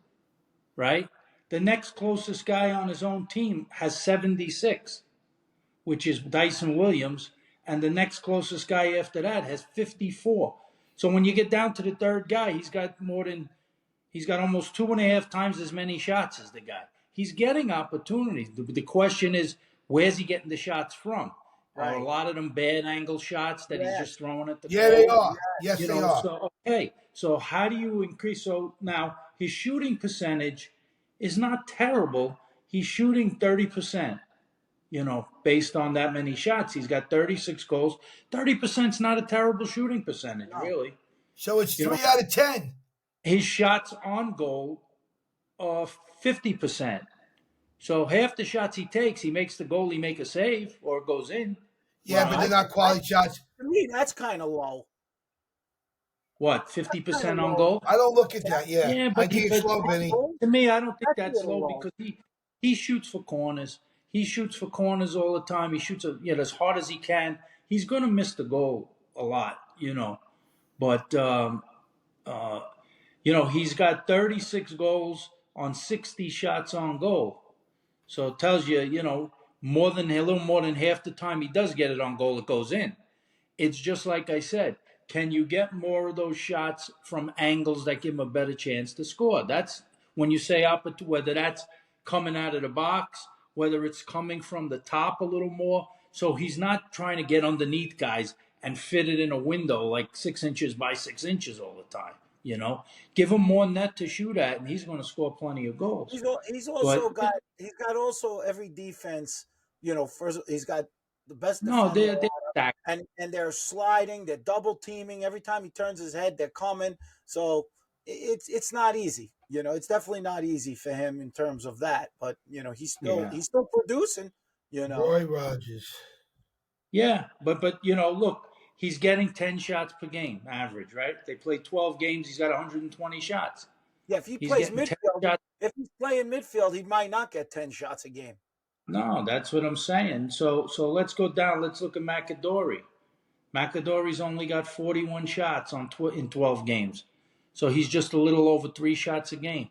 S2: right? The next closest guy on his own team has 76, which is Dyson Williams, and the next closest guy after that has 54. So when you get down to the third guy, he's got almost 2.5 times as many shots as the guy. He's getting opportunities. The question is, where's he getting the shots from? Are a lot of them bad angle shots that he's just throwing at the
S3: Yeah,
S2: goal?
S3: they are. Yes, they are.
S2: So, okay. So how do you increase? So now his shooting percentage is not terrible. He's shooting 30%, based on that many shots. He's got 36 goals. 30% is not a terrible shooting percentage, really.
S3: So it's 3 out of 10.
S2: His shots on goal are 50%. So half the shots he takes, he makes the goalie make a save or it goes in.
S3: Yeah, but they're not quality shots.
S1: To me, that's kind of low.
S2: What, 50% on goal?
S3: I don't look at that. Yeah,
S2: but
S3: I think it's low, Benny.
S2: To me, I don't think
S1: That's
S2: that's
S1: a little
S2: low
S1: low.
S2: because he shoots for corners. He shoots for corners all the time. He shoots as hard as he can. He's going to miss the goal a lot, But uh, he's got 36 goals on 60 shots on goal. So it tells you, a little more than half the time he does get it on goal, it goes in. It's just like I said. Can you get more of those shots from angles that give him a better chance to score? That's when you say whether that's coming out of the box, whether it's coming from the top a little more. So he's not trying to get underneath guys and fit it in a window like 6 inches by 6 inches all the time. Give him more net to shoot at, and he's going to score plenty of goals.
S1: He's
S2: But
S1: also got also every defense. First he's got the best
S2: no,
S1: defender,
S2: they're stacked.
S1: and they're sliding, they're double teaming every time he turns his head. They're coming, so it's not easy. It's definitely not easy for him in terms of that. But he's still producing.
S3: Roy Rogers.
S2: Yeah, but look, he's getting 10 shots per game average, right? They play 12 games. He's got 120 shots.
S1: Yeah, if he
S2: He's
S1: plays
S2: getting 10
S1: midfield,
S2: shots.
S1: if he's playing midfield, he might not get 10 shots a game.
S2: No, that's what I'm saying. So let's go down. Let's look at McAdory. McAdory's only got 41 shots in 12 games. So he's just a little over 3 shots a game.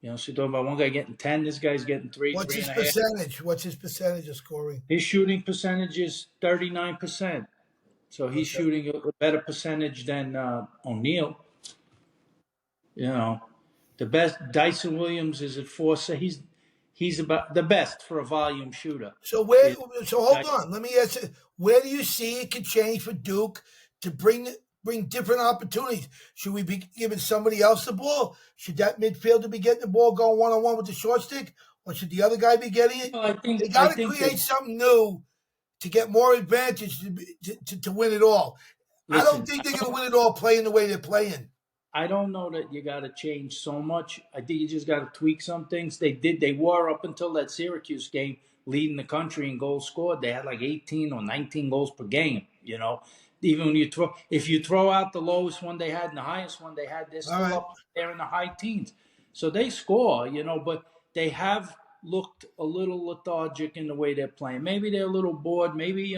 S2: So you're talking about one guy getting 10, this guy's getting 3.
S3: What's his
S2: 3.5.
S3: percentage? What's his percentage of scoring?
S2: His shooting percentage is 39%. So he's shooting a better percentage than O'Neal. The best. Dyson Williams is at 4. So he's about the best for a volume shooter.
S3: So hold on. Let me ask you, where do you see it could change for Duke to bring different opportunities? Should we be giving somebody else the ball? Should that midfielder be getting the ball going one-on-one with the short stick? Or should the other guy be getting it?
S2: Well,
S3: they got to create something new to get more advantage to win it all. Listen, I don't think they're going to win it all playing the way they're playing.
S2: I don't know that you got to change so much. I think you just got to tweak some things. They were up until that Syracuse game leading the country in goals scored. They had like 18 or 19 goals per game. Even when if you throw out the lowest one they had and the highest one they had, they're still up there in the high teens. So they score, but they have looked a little lethargic in the way they're playing. Maybe they're a little bored. Maybe,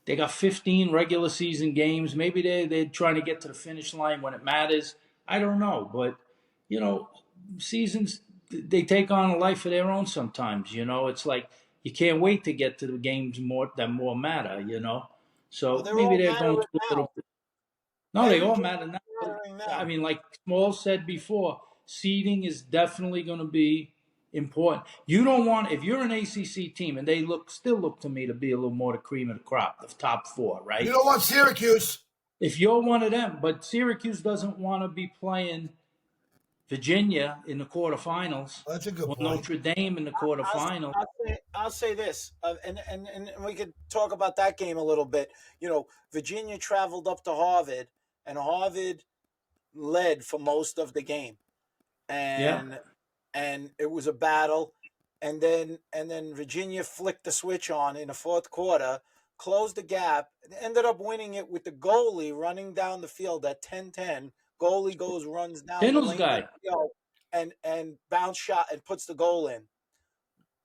S2: they got 15 regular season games. Maybe they're trying to get to the finish line when it matters. I don't know. But, seasons, they take on a life of their own sometimes. It's like you can't wait to get to the games that more matter, So maybe they're going through a little bit. No, they all matter now. I mean, like Small said before, seeding is definitely going to be important. You don't want, if you're an ACC team, and they still look to me to be a little more the cream of the crop, the top 4, right?
S3: You don't want Syracuse.
S2: If you're one of them, but Syracuse doesn't want to be playing Virginia in the quarterfinals.
S3: That's a good point.
S2: Notre Dame in the quarterfinals.
S1: I'll say this, and we could talk about that game a little bit. Virginia traveled up to Harvard, and Harvard led for most of the game, and it was a battle, and then Virginia flicked the switch on in the fourth quarter, closed the gap, ended up winning it with the goalie running down the field at 10-10. Goalie runs down
S2: Tinnell's
S1: the lane
S2: guy,
S1: and bounce shot and puts the goal in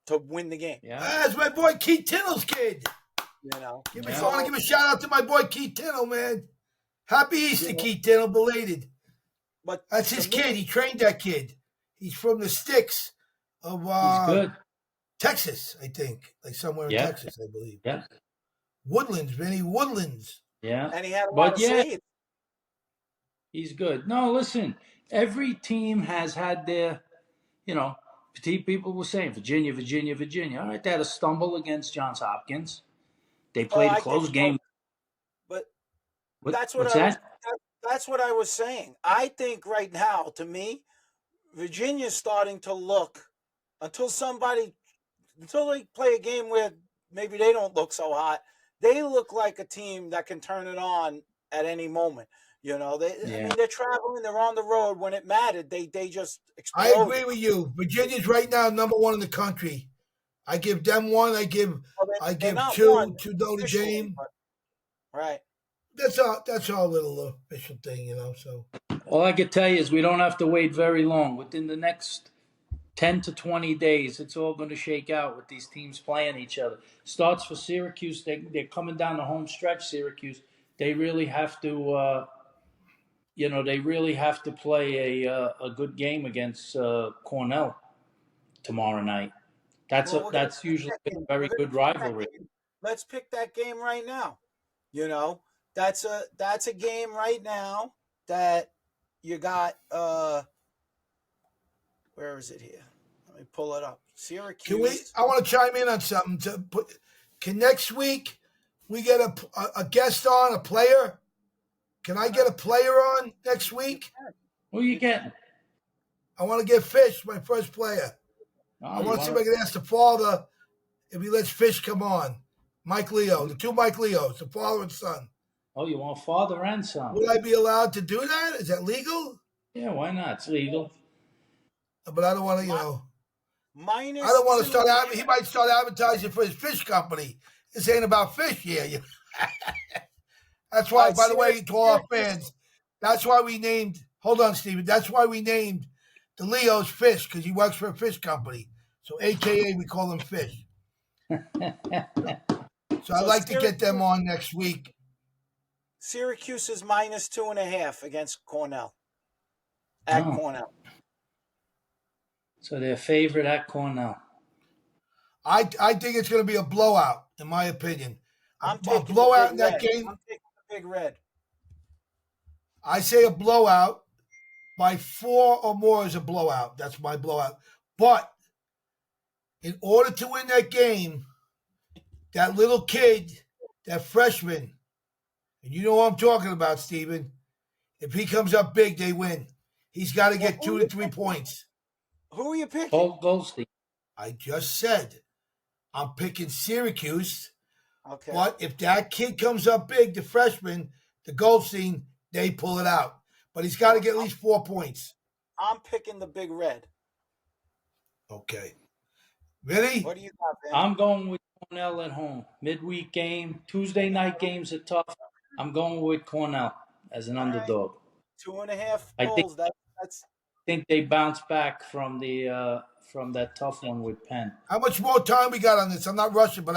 S1: to win the game.
S2: Yeah,
S3: that's my boy Keith Tinnell's kid.
S1: I want
S3: to give a shout out to my boy Keith Tinnell, man. Happy Easter, Keith Tinnell, belated.
S1: But
S3: that's his kid. He trained that kid. He's from the sticks of Texas, I think, like somewhere in Texas, I believe.
S2: Yeah,
S3: Woodlands, Vinny Woodlands.
S2: Yeah,
S1: and he had a lot of saves.
S2: He's good. No, listen, every team has had their, people were saying Virginia. All right, they had a stumble against Johns Hopkins. They played a close game.
S1: But
S2: that's
S1: what I was saying. I think right now, to me, Virginia's starting to look until they play a game where maybe they don't look so hot. They look like a team that can turn it on at any moment. I mean, they're traveling, they're on the road. When it mattered, they just exploded.
S3: I agree with you. Virginia's right now number 1 in the country. I give them 1. I give 2 to Notre Dame.
S1: Right.
S3: That's our little official thing, So
S2: all I can tell you is we don't have to wait very long. Within the next 10 to 20 days, it's all going to shake out with these teams playing each other. Starts for Syracuse. They're coming down the home stretch, Syracuse. they really have to. They really have to play a good game against Cornell tomorrow night.
S1: Well, we're gonna
S2: That's
S1: pick
S2: usually
S1: that
S2: a
S1: game.
S2: very
S1: We're gonna
S2: good
S1: pick that
S2: rivalry.
S1: game. Let's pick that game right now. You know, that's a game right now that you got. Where is it here? Let me pull it up.
S3: Can we?
S1: Syracuse.
S3: I want to chime in on something. Can next week we get a guest on, a player? Can I get a player on next week?
S2: Who are you getting?
S3: I want to get Fish, my first player.
S2: Oh,
S3: I
S2: you
S3: want to see if
S2: wanna-
S3: I can ask the father if he lets Fish come on. Mike Leo, the two Mike Leos, the father and son.
S2: Oh, you want father and son?
S3: Would I be allowed to do that? Is that legal?
S2: Yeah, why not? It's legal.
S3: But I don't want to,
S1: Minus
S3: I don't want to
S1: 2.
S3: start. He might start advertising for his fish company. This ain't about fish here. That's why,
S1: All right,
S3: by the way, to all our
S1: Syracuse-
S3: fans, that's why we named. Hold on, Steven. That's why we named the Leo's Fish, because he works for a fish company. So, AKA, we call him Fish. So I'd like to get them on next week.
S1: Syracuse is minus 2.5 against Cornell. At
S2: Oh.
S1: Cornell.
S2: So they're favorite at Cornell.
S3: I think it's going to be a blowout, in my opinion.
S1: I'm
S3: A
S1: taking the
S3: blowout
S1: Big
S3: in that
S1: Red.
S3: game.
S1: I'm taking the Big Red.
S3: I say a blowout by 4 or more is a blowout. That's my blowout. But in order to win that game, that little kid, that freshman, and you know what I'm talking about, Steven, if he comes up big, they win. He's got to get 2 to 3 points.
S1: Who are you picking?
S2: Paul Goldstein.
S3: I just said I'm picking Syracuse.
S1: Okay.
S3: But if that kid comes up big, the freshman, the Goldstein, they pull it out. But he's got to get at least 4 points.
S1: I'm picking the Big Red.
S3: Okay. Vinny?
S1: What do you got, Ben?
S2: I'm going with Cornell at home. Midweek game. Tuesday night games are tough. I'm going with Cornell as an underdog.
S1: 2.5
S2: I think-
S1: goals. That's
S2: I think they bounce back from that tough one with Penn.
S3: How much more time we got on this? I'm not rushing, but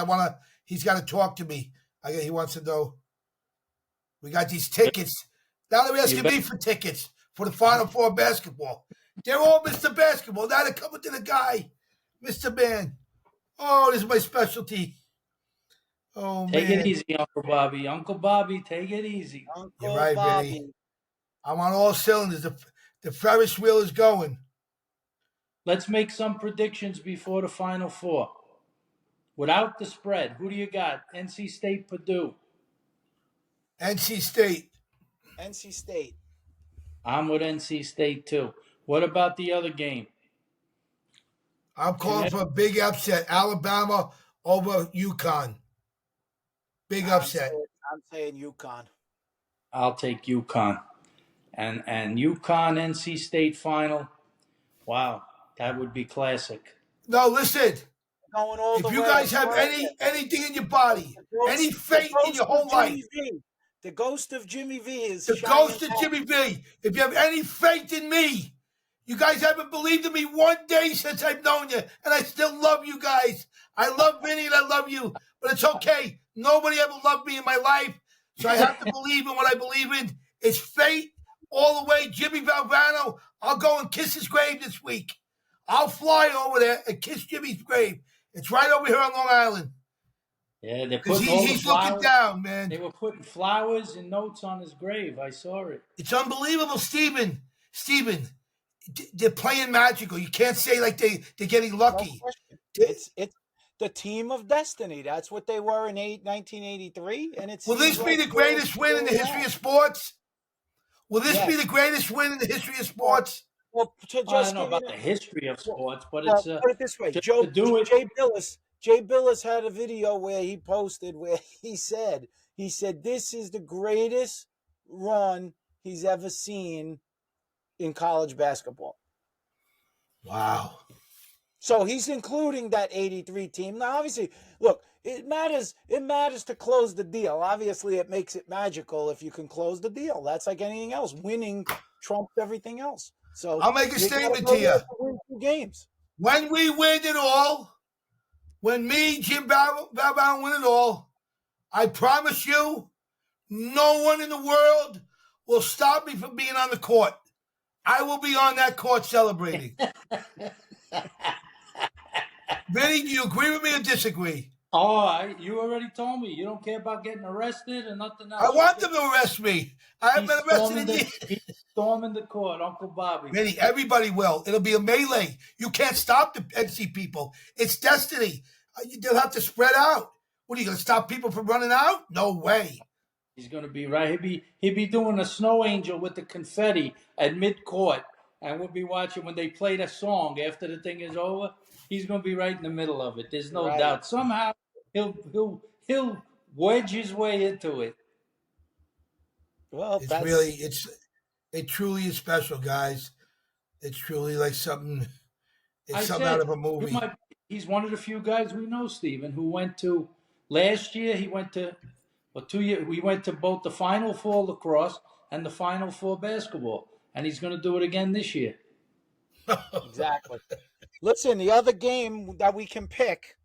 S3: he's got to talk to me. He wants to know. We got these tickets. Now they're asking me for tickets for the Final Four basketball. They're all Mr. Basketball. Now they're coming to the guy, Mr. Man. Oh, this is my specialty. Oh,
S2: Take
S3: man.
S2: it easy, Uncle Bobby. Uncle Bobby, take it easy.
S1: Uncle
S3: You're right,
S1: Bobby.
S3: Vinny. I'm on all cylinders. The Ferris wheel is going.
S2: Let's make some predictions before the Final Four. Without the spread, who do you got? NC State, Purdue.
S3: NC State.
S1: NC State.
S2: I'm with NC State too. What about the other game?
S3: I'm calling for a big upset. Alabama over UConn. Big upset.
S1: I'm saying UConn.
S2: I'll take UConn. And UConn NC State final. Wow, that would be classic.
S3: No, listen.
S1: Going all the
S3: If you
S1: way.
S3: guys have anything in your body, any fate in your whole life,
S1: the ghost of Jimmy V is
S3: the
S1: shining
S3: ghost of
S1: out.
S3: Jimmy V, if you have any faith in me, you guys haven't believed in me one day since I've known you, and I still love you guys. I love Vinny and I love you, but it's okay. Nobody ever loved me in my life, so I have to believe in what I believe in. It's fate all the way. Jimmy Valvano, I'll go and kiss his grave this week. I'll fly over there and kiss Jimmy's grave. It's right over here on Long Island.
S2: Yeah, they're
S3: Because
S2: putting all the
S3: he's looking
S2: flowers.
S3: down, man.
S2: They were putting flowers and notes on his grave. I saw it.
S3: It's unbelievable, Steven. They're playing magical. You can't say like they're getting
S1: No
S3: lucky.
S1: question. It's the team of destiny. That's what they were in 1983, and it's.
S3: Will this be the greatest win in the history of sports? Will this be the greatest win in the history of sports?
S1: Well, to
S2: I
S1: just
S2: don't know
S1: give you
S2: about the history of sports, but
S1: well,
S2: it's
S1: put it this way,
S2: just
S1: Joe,
S2: to do it.
S1: Jay Billis had a video where he posted where he said this is the greatest run he's ever seen in college basketball.
S3: Wow.
S1: So he's including that 83 team. Now, obviously, look, it matters to close the deal. Obviously, it makes it magical if you can close the deal. That's like anything else. Winning trumps everything else. So
S3: I'll make a
S1: you gotta
S3: statement
S1: go
S3: to you.
S1: there win 2 games.
S3: When we win it all, when me, Jim Valvano, win it all, I promise you, No one in the world will stop me from being on the court. I will be on that court celebrating. Vinny, do you agree with me or disagree?
S2: Oh, you already told me you don't care about getting arrested or nothing else.
S3: I want them to arrest me. I haven't been arrested in years.
S2: He's storming the court, Uncle Bobby.
S3: Vinny, everybody will. It'll be a melee. You can't stop the NC people. It's destiny. They'll have to spread out. What are you going to stop people from running out? No way.
S2: He's going to be right. He'd be doing a snow angel with the confetti at mid-court, and we'll be watching when they play the song after the thing is over. He's going to be right in the middle of it. There's no doubt. Somehow he'll wedge his way into it.
S1: Well,
S3: it truly is special, guys. It's truly like something. It's something out of a movie.
S2: He's one of the few guys we know, Stephen, who went to last year. He went to, or 2 years. We went to both the Final Four lacrosse and the Final Four basketball, and he's going to do it again this year.
S1: Exactly. Listen, the other game that we can pick,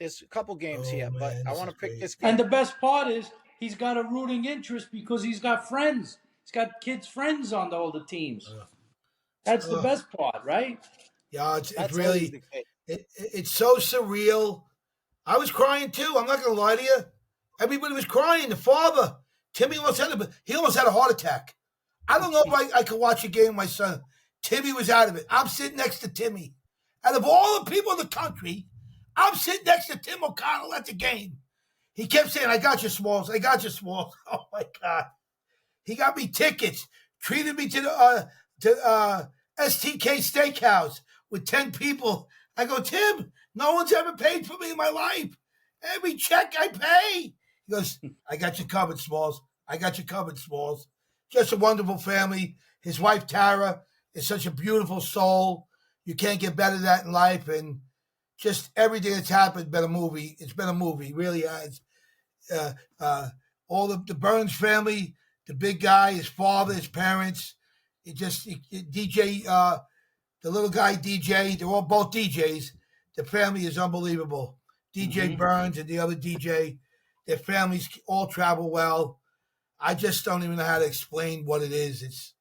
S1: there's a couple games here,
S3: man,
S1: but I want to pick this game.
S2: And the best part is he's got a rooting interest because he's got friends. He's got kids' friends on all the teams. That's the best part, right?
S3: Yeah, it's really, it's so surreal. I was crying too. I'm not going to lie to you. Everybody was crying. The father, Timmy, almost had a heart attack. I don't know if I could watch a game with my son. Timmy was out of it. I'm sitting next to Timmy. Out of all the people in the country, I'm sitting next to Tim O'Connell at the game. He kept saying, I got you, Smalls. I got you, Smalls. Oh, my God. He got me tickets, treated me to the STK Steakhouse with 10 people. I go, Tim, no one's ever paid for me in my life. Every check I pay. He goes, I got you covered, Smalls. I got you covered, Smalls. Just a wonderful family. His wife, Tara, is such a beautiful soul. You can't get better than that in life. And just everything that's happened been a movie. It's been a movie. It really has. All the Burns family, the big guy, his father, his parents, DJ, the little guy, DJ, they're all both DJs. The family is unbelievable. DJ Burns and the other DJ, their families all travel well. I just don't even know how to explain what it is.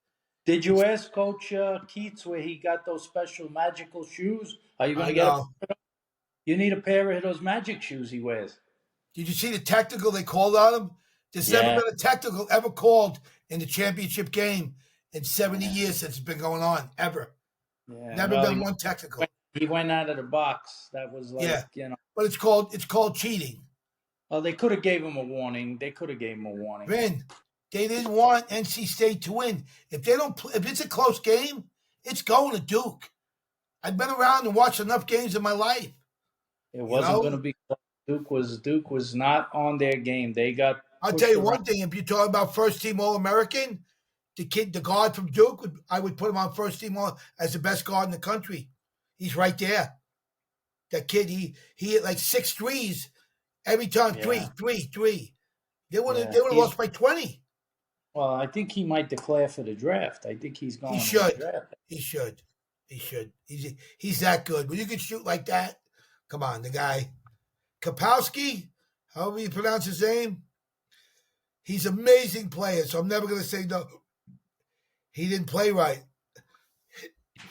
S2: Did you ask Coach Keats where he got those special magical shoes? Are you going to get them? You need a pair of those magic shoes he wears.
S3: Did you see the technical they called on him? There's never been a technical ever called in the championship game in 70 years since it's been going on, ever.
S2: Yeah,
S3: never been one technical.
S2: He went out of the box. That was like,
S3: But it's called cheating.
S2: Well, they could have gave him a warning.
S3: Vin, they didn't want NC State to win. If it's a close game, it's going to Duke. I've been around and watched enough games in my life.
S2: It wasn't going to be close. Duke was not on their game. They got.
S3: I'll tell you one thing. If you're talking about first team All-American, the guard from Duke, I would put him on first team as the best guard in the country. He's right there. That kid, he hit like 6 threes every time. Three. They would have lost by 20.
S2: Well, I think he might declare for the draft. I think he's going.
S3: He should. He's that good. When you can shoot like that, come on, the guy. Kapowski, however you pronounce his name, he's an amazing player, so I'm never going to say no. He didn't play right.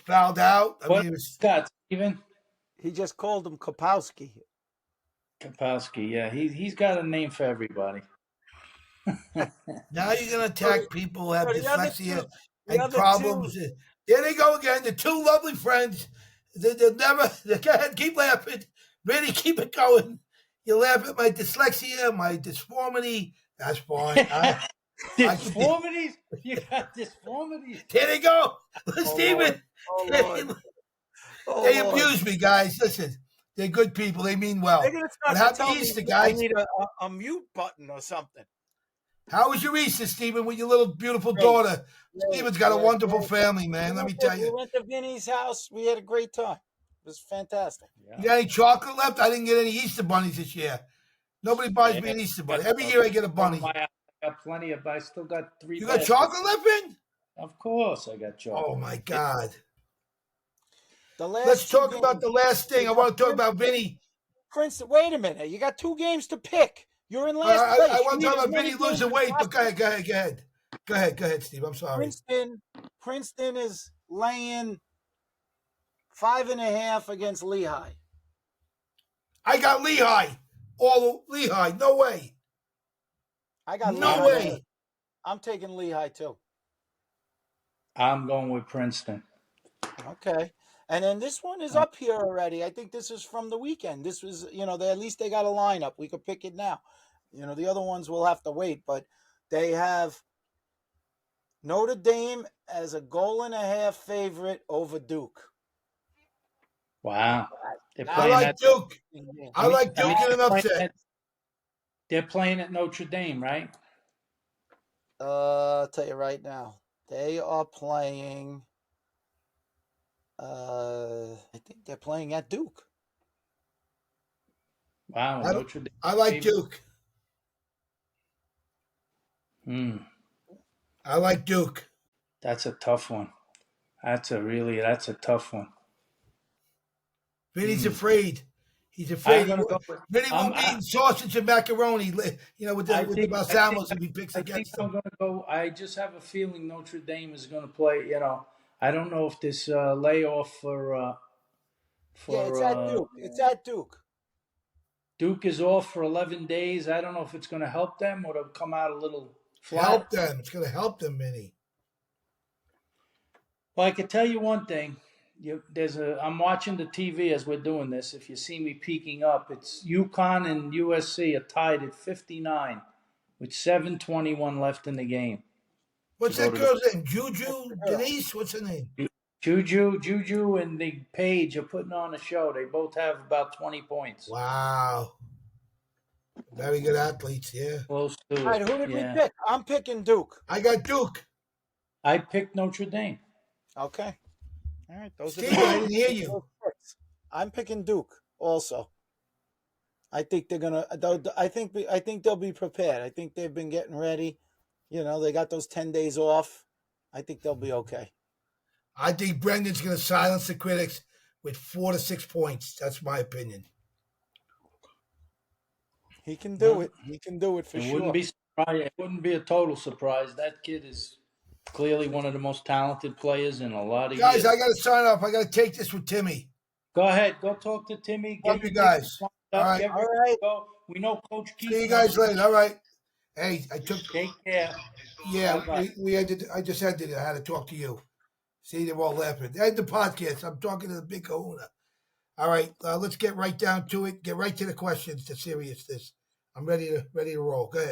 S3: Fouled out.
S2: Steven?
S1: He just called him Kapowski.
S2: Kapowski, yeah. He's got a name for everybody.
S3: Now you're going to attack people who have dyslexia and problems. There they go again. The two lovely friends. They'll never. Go ahead, keep laughing. Really, keep it going. You laugh at my dyslexia, my disformity. That's fine.
S2: Disformities? You got disformities?
S3: There they go. Steven. They abuse me, guys. Listen, they're good people. They mean well.
S1: They're going to start
S3: happy
S1: to tell
S3: Easter,
S1: me
S3: guys.
S1: I need a mute button or something.
S3: How was your Easter, Stephen, with your little beautiful daughter? Stephen's got a wonderful family, man. Let me tell you.
S1: We went to Vinny's house. We had a great time. It was fantastic.
S3: Yeah. You got any chocolate left? I didn't get any Easter bunnies this year. Nobody buys me an Easter bunny. Every year I get a bunny.
S2: I got plenty of. I still got 3.
S3: You got chocolate left, Vin?
S2: Of course, I got chocolate.
S3: Oh my God!
S1: Let's
S3: talk about the last thing. I want to talk about Vinny.
S1: For instance, wait a minute. You got 2 games to pick. You're in
S3: I,
S1: last place.
S3: I want to
S1: You
S3: talk
S1: need
S3: about
S1: as many
S3: Vinny losing
S1: games
S3: weight,
S1: as
S3: but
S1: possible.
S3: go ahead, Steve. I'm sorry.
S1: Princeton is laying 5.5 against Lehigh.
S3: I got Lehigh. All Lehigh. No way.
S1: I got
S3: No
S1: Lehigh.
S3: way.
S1: Too. I'm taking Lehigh too.
S2: I'm going with Princeton.
S1: Okay. And then this one is up here already. I think this is from the weekend. This was, at least they got a lineup. We could pick it now. The other ones will have to wait, but they have Notre Dame as a 1.5 favorite over Duke.
S2: Wow. They're
S3: I
S2: playing
S3: like
S2: at
S3: Duke.
S1: Game.
S3: I like Duke in an
S2: they're playing
S3: upset.
S2: at- they're playing at Notre Dame, right?
S1: I'll tell you right now. They are playing. I think they're playing at Duke.
S2: Wow, Notre Dame.
S3: I like Duke. I like Duke.
S2: That's a tough one. That's a tough one.
S3: Vinny's afraid. He's afraid.
S2: I'm gonna go with-
S3: Vinny won't be eating sausage and macaroni, with the balsamos if he picks
S2: I think
S3: against
S2: I'm
S3: them.
S2: going to go. I just have a feeling Notre Dame is going to play. I don't know if this layoff for
S1: It's at Duke. It's at Duke.
S2: Duke is off for 11 days. I don't know if it's going to help them or it'll come out a little flat.
S3: Help them. It's going to help them, Vinny.
S2: Well, I could tell you one thing. I'm watching the TV as we're doing this. If you see me peeking up, it's UConn and USC are tied at 59 with 7:21 left in the game.
S3: What's that girl's name? Juju? Denise? What's her name?
S2: Juju and the Page are putting on a show. They both have about 20 points.
S3: Wow. Very good athletes, yeah.
S2: Close to it.
S1: All right, who did we pick? I'm picking Duke.
S3: I got Duke.
S2: I picked Notre Dame.
S1: Okay. All right. Those
S3: Steve, I didn't hear you.
S1: I'm picking Duke also. I think they're gonna. I think they'll be prepared. I think they've been getting ready. They got those 10 days off. I think they'll be okay.
S3: I think Brendan's going to silence the critics with 4 to 6 points. That's my opinion.
S1: He can do it. He can do it for sure.
S2: It wouldn't be a total surprise. That kid is clearly one of the most talented players in a lot of
S3: Guys,
S2: years.
S3: I got to sign off. I got to take this with Timmy.
S2: Go ahead. Go talk to Timmy.
S3: Love you guys. All right.
S2: All right. We know Coach Keith.
S3: See you guys later. All right. Hey,
S2: Take care.
S3: Yeah, we ended. I just ended it. I had to talk to you. See, they're all laughing. End the podcast. I'm talking to the big kahuna. All right, let's get right down to it. Get right to the questions, the seriousness. I'm ready to roll. Go ahead.